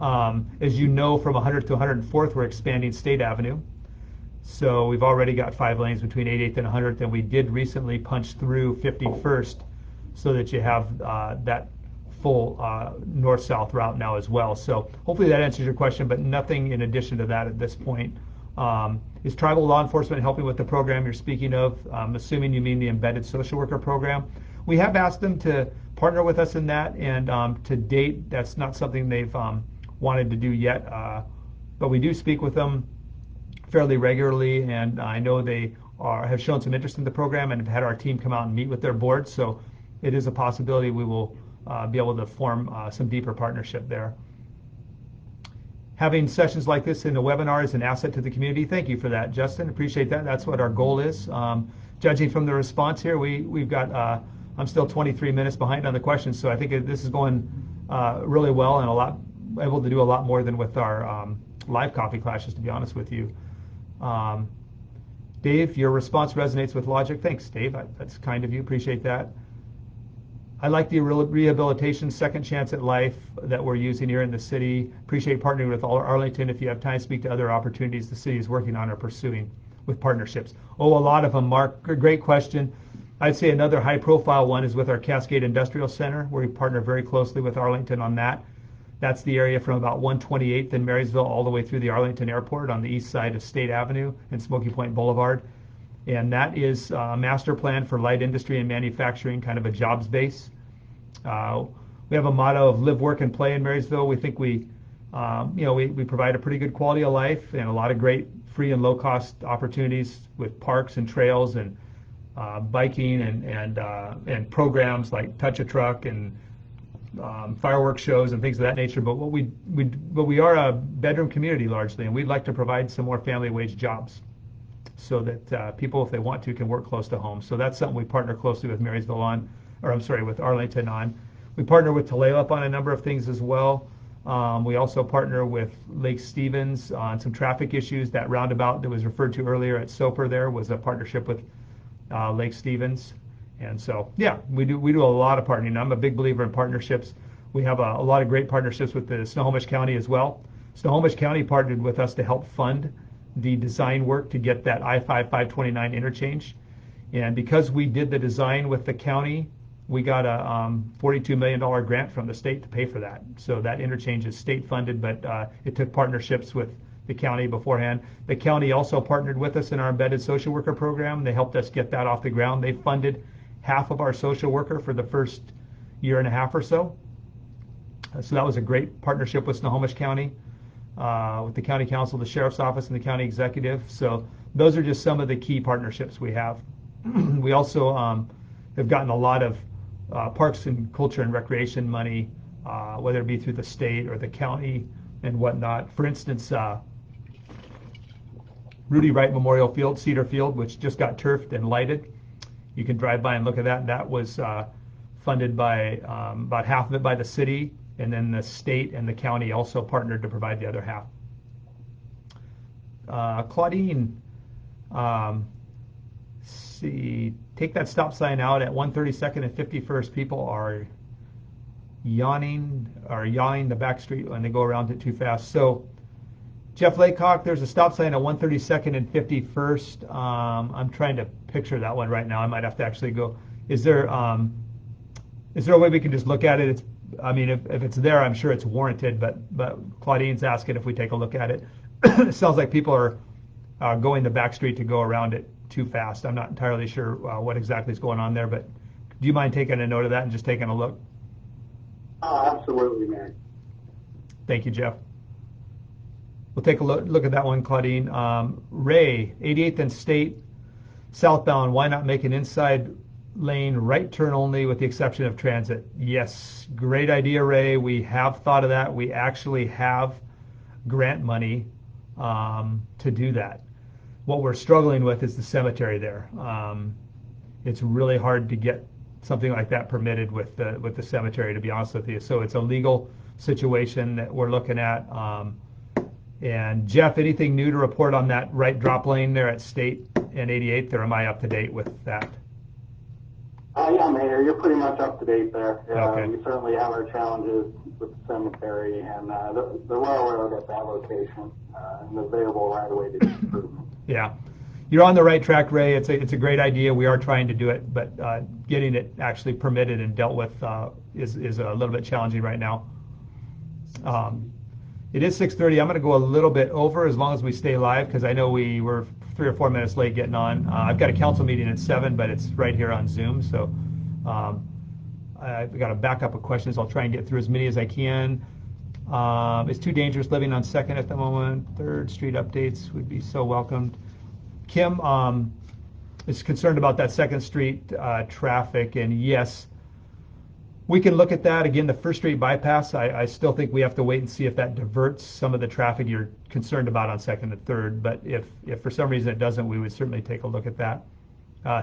As you know, from 100th to 104th, we're expanding State Avenue. So we've already got 5 lanes between 88th and 100th, and we did recently punch through 51st so that you have that full north-south route now as well. So hopefully that answers your question, but nothing in addition to that at this point. Is tribal law enforcement helping with the program you're speaking of? I'm assuming you mean the embedded social worker program. We have asked them to partner with us in that, and to date, that's not something they've wanted to do yet. But we do speak with them fairly regularly, and I know they have shown some interest in the program and have had our team come out and meet with their board. So it is a possibility we will be able to form some deeper partnership there. Having sessions like this in a webinar is an asset to the community. Thank you for that, Justin. Appreciate that. That's what our goal is. Judging from the response here, we've got, I'm still 23 minutes behind on the questions, so I think this is going really well and able to do a lot more than with our live coffee classes, to be honest with you. Dave, your response resonates with logic. Thanks, Dave. That's kind of you. Appreciate that. I like the rehabilitation second chance at life that we're using here in the city. Appreciate partnering with Arlington. If you have time, speak to other opportunities the city is working on or pursuing with partnerships. Oh, a lot of them, Mark. Great question. I'd say another high-profile one is with our Cascade Industrial Center, where we partner very closely with Arlington on that. That's the area from about 128th in Marysville all the way through the Arlington Airport on the east side of State Avenue and Smoky Point Boulevard. And that is a master plan for light industry and manufacturing, kind of a jobs base. We have a motto of live, work, and play in Marysville. We think we provide a pretty good quality of life and a lot of great free and low-cost opportunities with parks and trails and biking and programs like Touch a Truck and fireworks shows and things of that nature. But we are a bedroom community largely, and we'd like to provide some more family wage jobs so that people, if they want to, can work close to home. So that's something we partner closely with Marysville on, with Arlington on. We partner with Tulalip on a number of things as well. We also partner with Lake Stevens on some traffic issues. That roundabout that was referred to earlier at Soper there was a partnership with Lake Stevens. And so, yeah, we do a lot of partnering. I'm a big believer in partnerships. We have a lot of great partnerships with the Snohomish County as well. Snohomish County partnered with us to help fund the design work to get that I-5-529 interchange. And because we did the design with the county, we got a $42 million grant from the state to pay for that. So that interchange is state funded, but it took partnerships with the county beforehand. The county also partnered with us in our embedded social worker program. They helped us get that off the ground. They funded half of our social worker for the first year and a half or so. So that was a great partnership with Snohomish County, with the county council, the sheriff's office, and the county executive. So those are just some of the key partnerships we have. We also have gotten a lot of parks and culture and recreation money, whether it be through the state or the county and whatnot. For instance, Rudy Wright Memorial Field, Cedar Field, which just got turfed and lighted. You can drive by and look at that. That was funded by about half of it by the city, and then the state and the county also partnered to provide the other half. Claudine, see, take that stop sign out at 132nd and 51st. People are yawning the back street when they go around it too fast. So Jeff Laycock, there's a stop sign at 132nd and 51st. I'm trying to picture that one right now. I might have to actually go. Is there a way we can just look at it? If it's there, I'm sure it's warranted, but Claudine's asking if we take a look at it. It sounds like people are going the back street to go around it too fast. I'm not entirely sure what exactly is going on there, but do you mind taking a note of that and just taking a look? Oh, absolutely, man. Thank you, Jeff. We'll take a look at that one, Claudine. Ray, 88th and State, southbound. Why not make an inside lane right turn only with the exception of transit? Yes, great idea, Ray. We have thought of that. We actually have grant money to do that. What we're struggling with is the cemetery there. It's really hard to get something like that permitted with the cemetery, to be honest with you. So it's a legal situation that we're looking at. And Jeff, anything new to report on that right drop lane there at State and 88th, or am I up to date with that? Yeah, Mayor, you're pretty much up to date there. Okay. We certainly have our challenges with the cemetery and the railroad at that location and the available right of way to do improvement. Yeah, you're on the right track, Ray. It's a great idea. We are trying to do it, but getting it actually permitted and dealt with is a little bit challenging right now. It is 6:30. I'm going to go a little bit over as long as we stay live because I know we were 3 or 4 minutes late getting on. I've got a council meeting at 7, but it's right here on Zoom. So I've got a backup of questions. I'll try and get through as many as I can. It's too dangerous living on 2nd at the moment. 3rd Street updates would be so welcomed. Kim is concerned about that 2nd Street traffic, and yes, we can look at that. Again, the 1st Street bypass, I still think we have to wait and see if that diverts some of the traffic you're concerned about on 2nd and 3rd, but if for some reason it doesn't, we would certainly take a look at that.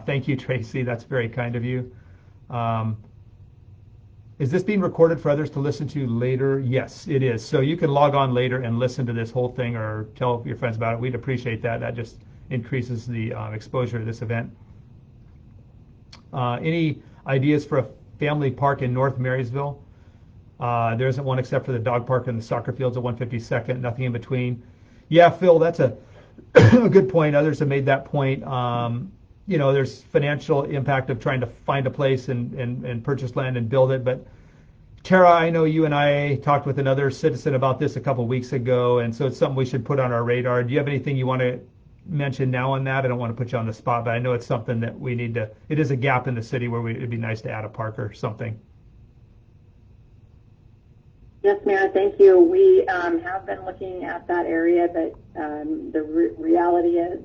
Thank you, Tracy. That's very kind of you. Is this being recorded for others to listen to later? Yes, it is. So you can log on later and listen to this whole thing or tell your friends about it. We'd appreciate that. That just increases the exposure of this event. Any ideas for a family park in North Marysville? There isn't one except for the dog park and the soccer fields at 152nd, nothing in between. Yeah, Phil, that's a good point. Others have made that point. There's financial impact of trying to find a place and purchase land and build it. But Tara, I know you and I talked with another citizen about this a couple of weeks ago, and so it's something we should put on our radar. Do you have anything you want to mention now on that? I don't want to put you on the spot, but I know it's something that we need to, it is a gap in the city where it'd be nice to add a park or something. Yes, Mayor, thank you. We have been looking at that area, but the reality is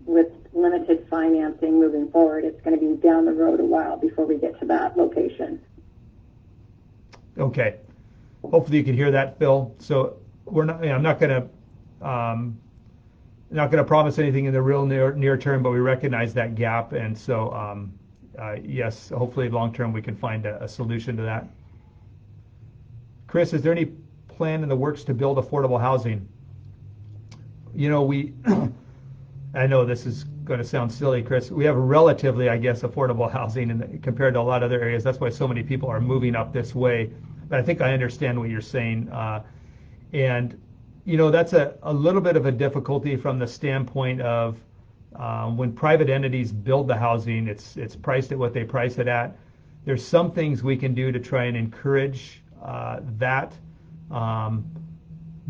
with limited financing moving forward, it's going to be down the road a while before we get to that location. Okay. Hopefully you can hear that, Phil. So we're not, I'm not going to promise anything in the real near term, but we recognize that gap. And so, yes, hopefully long term we can find a solution to that. Chris, is there any plan in the works to build affordable housing? I know this is going to sound silly, Chris. We have relatively, I guess, affordable housing compared to a lot of other areas. That's why so many people are moving up this way. But I think I understand what you're saying. That's a little bit of a difficulty from the standpoint of when private entities build the housing, it's priced at what they price it at. There's some things we can do to try and encourage that.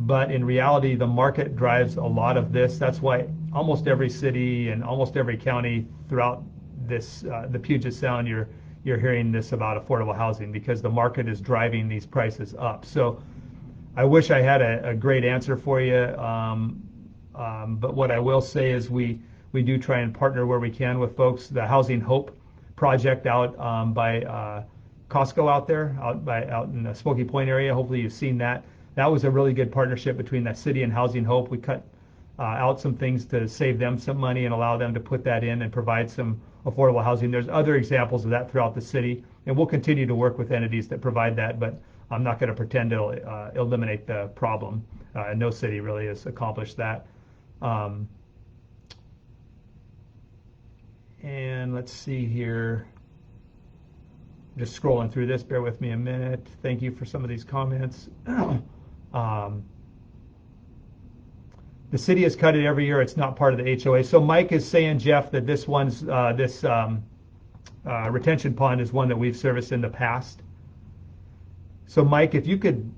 But in reality, the market drives a lot of this. That's why almost every city and almost every county throughout this, the Puget Sound, you're hearing this about affordable housing because the market is driving these prices up. So I wish I had a great answer for you. But what I will say is we do try and partner where we can with folks. The Housing Hope project out by Costco out in the Smoky Point area. Hopefully you've seen that. That was a really good partnership between the city and Housing Hope. We cut out some things to save them some money and allow them to put that in and provide some affordable housing. There's other examples of that throughout the city, and we'll continue to work with entities that provide that, but I'm not going to pretend it'll eliminate the problem. No city really has accomplished that. And let's see here. Just scrolling through this, bear with me a minute. Thank you for some of these comments. The city has cut it every year. It's not part of the HOA. So Mike is saying, Jeff, that this retention pond is one that we've serviced in the past. So Mike, if you could,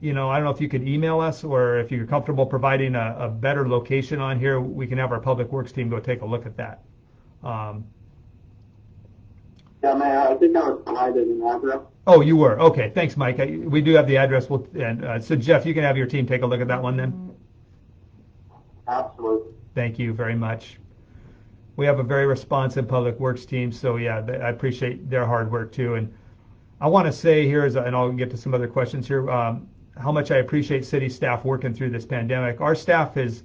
I don't know if you could email us or if you're comfortable providing a better location on here, we can have our public works team go take a look at that. Yeah, Mayor, I think I was provided an address. Oh, you were? Okay, thanks, Mike. We do have the address. So Jeff, you can have your team take a look at that one then? Absolutely. Thank you very much. We have a very responsive public works team, so yeah, I appreciate their hard work too. And I want to say here, and I'll get to some other questions here, how much I appreciate city staff working through this pandemic. Our staff has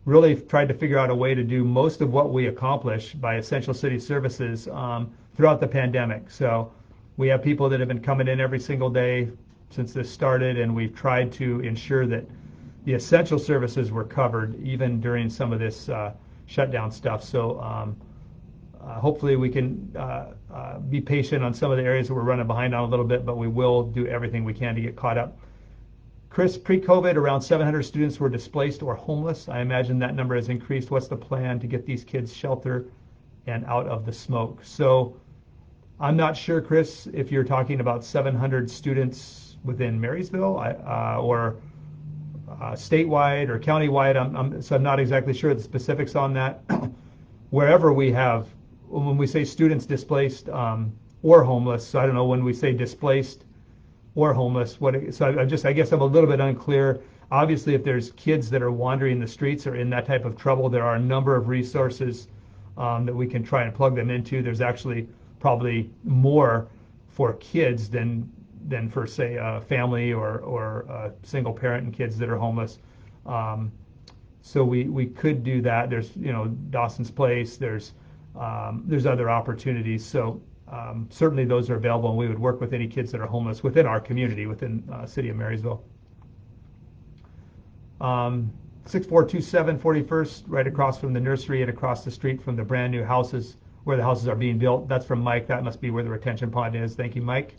really tried to figure out a way to do most of what we accomplish by essential city services throughout the pandemic. So we have people that have been coming in every single day since this started, and we've tried to ensure that the essential services were covered even during some of this shutdown stuff. So hopefully we can be patient on some of the areas that we're running behind on a little bit, but we will do everything we can to get caught up. Chris, pre-COVID, around 700 students were displaced or homeless. I imagine that number has increased. What's the plan to get these kids shelter and out of the smoke? So I'm not sure, Chris, if you're talking about 700 students within Marysville or statewide or countywide. So I'm not exactly sure the specifics on that. Wherever we have, when we say students displaced or homeless, so I don't know when we say displaced or homeless. I guess I'm a little bit unclear. Obviously, if there's kids that are wandering the streets or in that type of trouble, there are a number of resources that we can try and plug them into. There's actually probably more for kids than for, say, a family or a single parent and kids that are homeless. So we could do that. There's Dawson's Place. There's other opportunities. So certainly those are available, and we would work with any kids that are homeless within our community, within City of Marysville. 6427 41st, right across from the nursery and across the street from the brand new houses where the houses are being built. That's from Mike. That must be where the retention pond is. Thank you, Mike.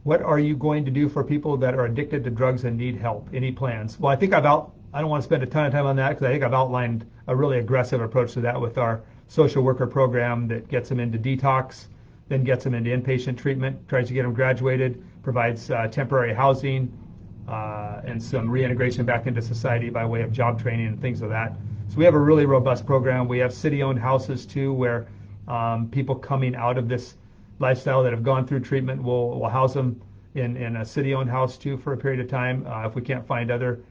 What are you going to do for people that are addicted to drugs and need help? Any plans? Well, I think I don't want to spend a ton of time on that because I think I've outlined a really aggressive approach to that with our social worker program that gets them into detox, then gets them into inpatient treatment, tries to get them graduated, provides temporary housing, and some reintegration back into society by way of job training and things of that. So we have a really robust program. We have city-owned houses too, where people coming out of this lifestyle that have gone through treatment, we'll house them in a city-owned house too for a period of time if we can't find other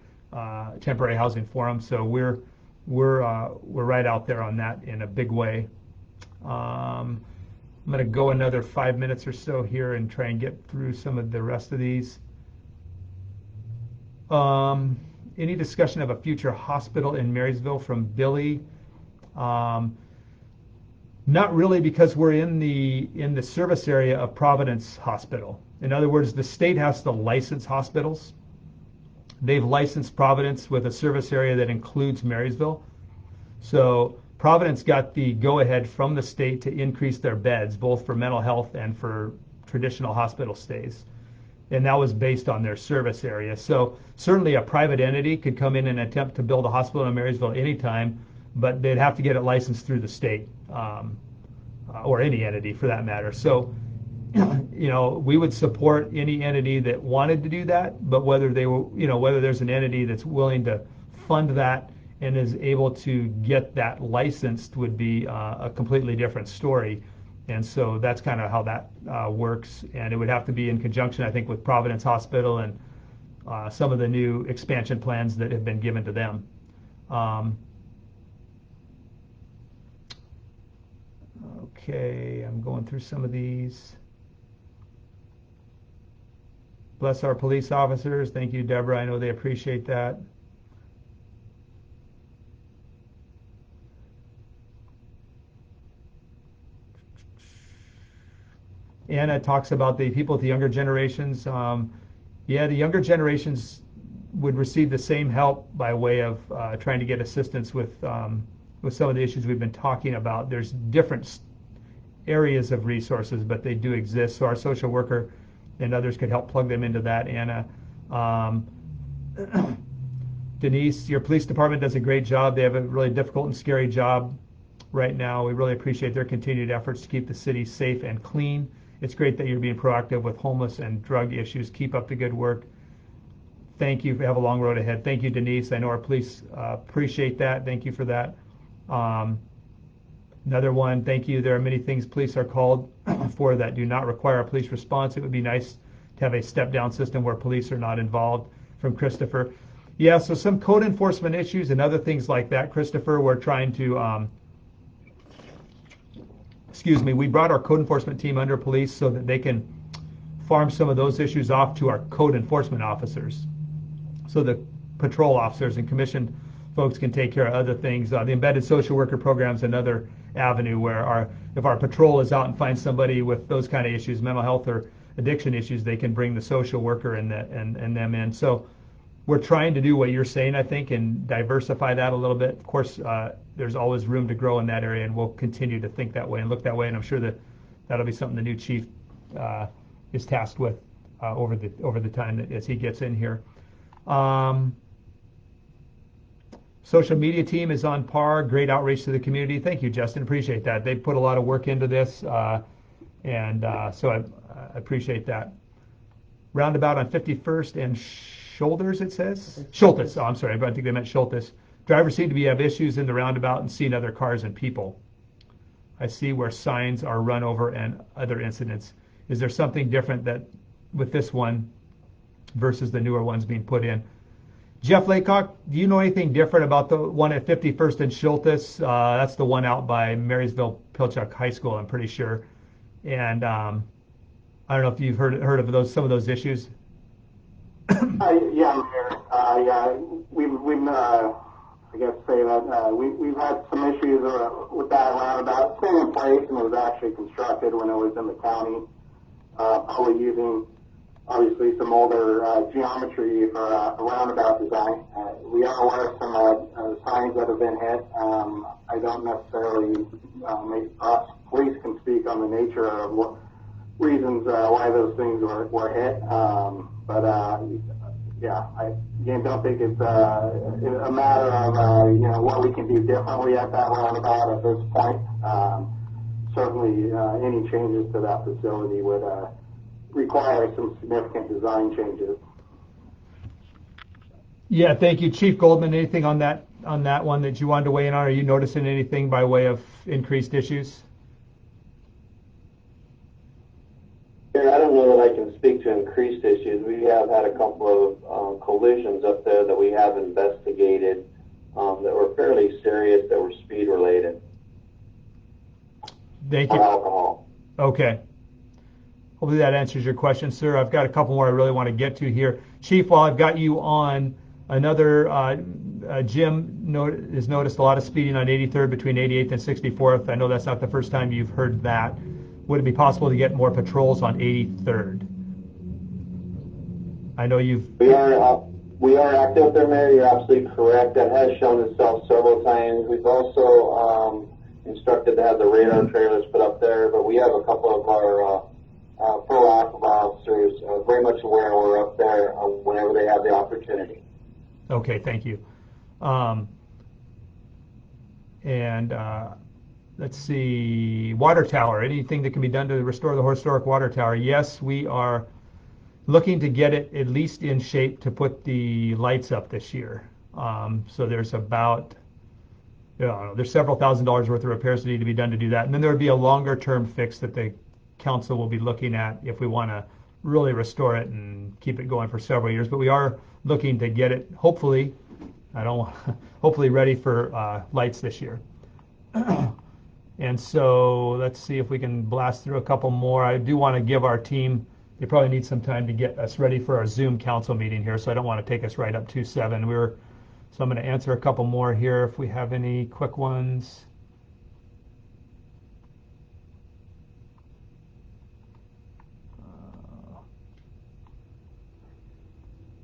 temporary housing for them. So we're right out there on that in a big way. I'm going to go another 5 minutes or so here and try and get through some of the rest of these. Any discussion of a future hospital in Marysville from Billy? Not really, because we're in the service area of Providence Hospital. In other words, the state has to license hospitals. They've licensed Providence with a service area that includes Marysville. So Providence got the go-ahead from the state to increase their beds, both for mental health and for traditional hospital stays. And that was based on their service area. So certainly a private entity could come in and attempt to build a hospital in Marysville anytime, but they'd have to get it licensed through the state, or any entity for that matter. So, we would support any entity that wanted to do that, but whether there's an entity that's willing to fund that and is able to get that licensed would be a completely different story. And so that's kind of how that works. And it would have to be in conjunction, I think, with Providence Hospital and some of the new expansion plans that have been given to them. Okay, I'm going through some of these. Bless our police officers. Thank you, Deborah. I know they appreciate that. Anna talks about the people with the younger generations. Yeah, the younger generations would receive the same help by way of trying to get assistance with some of the issues we've been talking about. There's different areas of resources, but they do exist. So our social worker and others could help plug them into that. Anna, Denise, your police department does a great job. They have a really difficult and scary job right now. We really appreciate their continued efforts to keep the city safe and clean. It's great that you're being proactive with homeless and drug issues. Keep up the good work. Thank you. We have a long road ahead. Thank you, Denise. I know our police appreciate that. Thank you for that. Another one, thank you. There are many things police are called for that do not require a police response. It would be nice to have a step-down system where police are not involved. From Christopher. Yeah, so some code enforcement issues and other things like that, Christopher, we're trying to, we brought our code enforcement team under police so that they can farm some of those issues off to our code enforcement officers. So the patrol officers and commissioned folks can take care of other things. The embedded social worker program is another avenue where if our patrol is out and finds somebody with those kind of issues, mental health or addiction issues, they can bring the social worker and them in. So we're trying to do what you're saying, I think, and diversify that a little bit. Of course, there's always room to grow in that area, and we'll continue to think that way and look that way. And I'm sure that'll be something the new chief is tasked with over the time as he gets in here. Social media team is on par. Great outreach to the community. Thank you, Justin. Appreciate that. They've put a lot of work into this, and so I appreciate that. roundabout on 51st and Shoulders, it says? Schultes. Oh, I'm sorry. I think they meant Schultes. Drivers seem to have issues in the roundabout and seeing other cars and people. I see where signs are run over and other incidents. Is there something different that with this one versus the newer ones being put in? Jeff Laycock, do you know anything different about the one at 51st and Schultes? That's the one out by Marysville Pilchuck High School, I'm pretty sure. And I don't know if you've heard of some of those issues. Yeah, Mayor. Yeah, we've I guess say that we've had some issues with that roundabout. It's been in place and it was actually constructed when it was in the county, probably using obviously some older geometry for a roundabout design. We are aware of some signs that have been hit. I don't necessarily, maybe police can speak on the nature of what reasons why those things were hit. Yeah, I again don't think it's a matter of what we can do differently at that roundabout at this point. Certainly, any changes to that facility would require some significant design changes. Yeah, thank you, Chief Goldman. Anything on that one that you wanted to weigh in on? Are you noticing anything by way of increased issues? I don't know that I can speak to increased issues. We have had a couple of collisions up there that we have investigated that were fairly serious, that were speed related. Thank you. Or alcohol. Okay. Hopefully that answers your question, sir. I've got a couple more I really want to get to here. Chief, while I've got you on, another Jim has noticed a lot of speeding on 83rd between 88th and 64th. I know that's not the first time you've heard that. Would it be possible to get more patrols on 83rd? I know We are active there, Mayor. You're absolutely correct. That has shown itself several times. We've also instructed to have the radar trailers put up there, but we have a couple of our proactive officers very much aware we're up there whenever they have the opportunity. Okay, thank you. Let's see, water tower, anything that can be done to restore the historic water tower? Yes, we are looking to get it at least in shape to put the lights up this year. So there's about, there's several $1,000s worth of repairs that need to be done to do that. And then there would be a longer term fix that the council will be looking at if we want to really restore it and keep it going for several years. But we are looking to get it, hopefully, hopefully ready for lights this year. And so let's see if we can blast through a couple more. I do want to give our team, they probably need some time to get us ready for our Zoom council meeting here, so I don't want to take us right up to 7. So I'm going to answer a couple more here if we have any quick ones.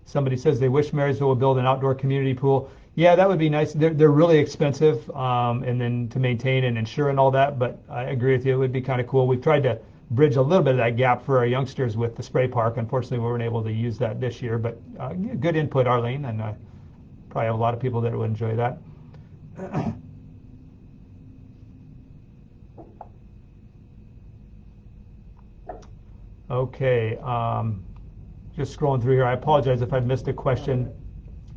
Somebody says they wish Marysville would build an outdoor community pool. Yeah, that would be nice. They're really expensive, and then to maintain and insure and all that, but I agree with you. It would be kind of cool. We've tried to bridge a little bit of that gap for our youngsters with the spray park. Unfortunately, we weren't able to use that this year, but good input, Arlene, and probably have a lot of people that would enjoy that. Okay, just scrolling through here. I apologize if I missed a question.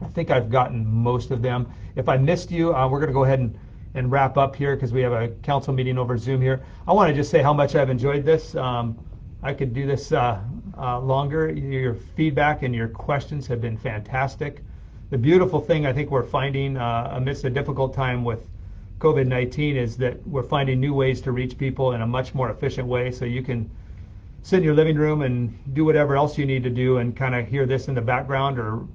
I think I've gotten most of them. If I missed you, we're going to go ahead and wrap up here because we have a council meeting over Zoom here. I want to just say how much I've enjoyed this. I could do this longer. Your feedback and your questions have been fantastic. The beautiful thing I think we're finding amidst a difficult time with COVID-19 is that we're finding new ways to reach people in a much more efficient way. So you can sit in your living room and do whatever else you need to do and kind of hear this in the background or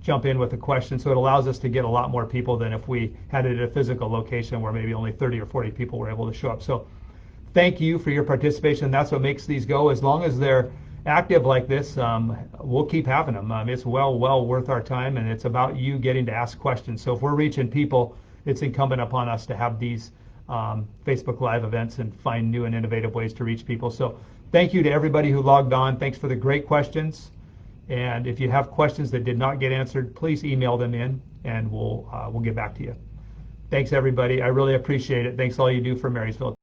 jump in with a question. So it allows us to get a lot more people than if we had it at a physical location where maybe only 30 or 40 people were able to show up. So thank you for your participation. That's what makes these go. As long as they're active like this, we'll keep having them. It's well worth our time, and it's about you getting to ask questions. So if we're reaching people, it's incumbent upon us to have these Facebook Live events and find new and innovative ways to reach people. So thank you to everybody who logged on. Thanks for the great questions. And if you have questions that did not get answered, please email them in, and we'll get back to you. Thanks, everybody. I really appreciate it. Thanks all you do for Marysville.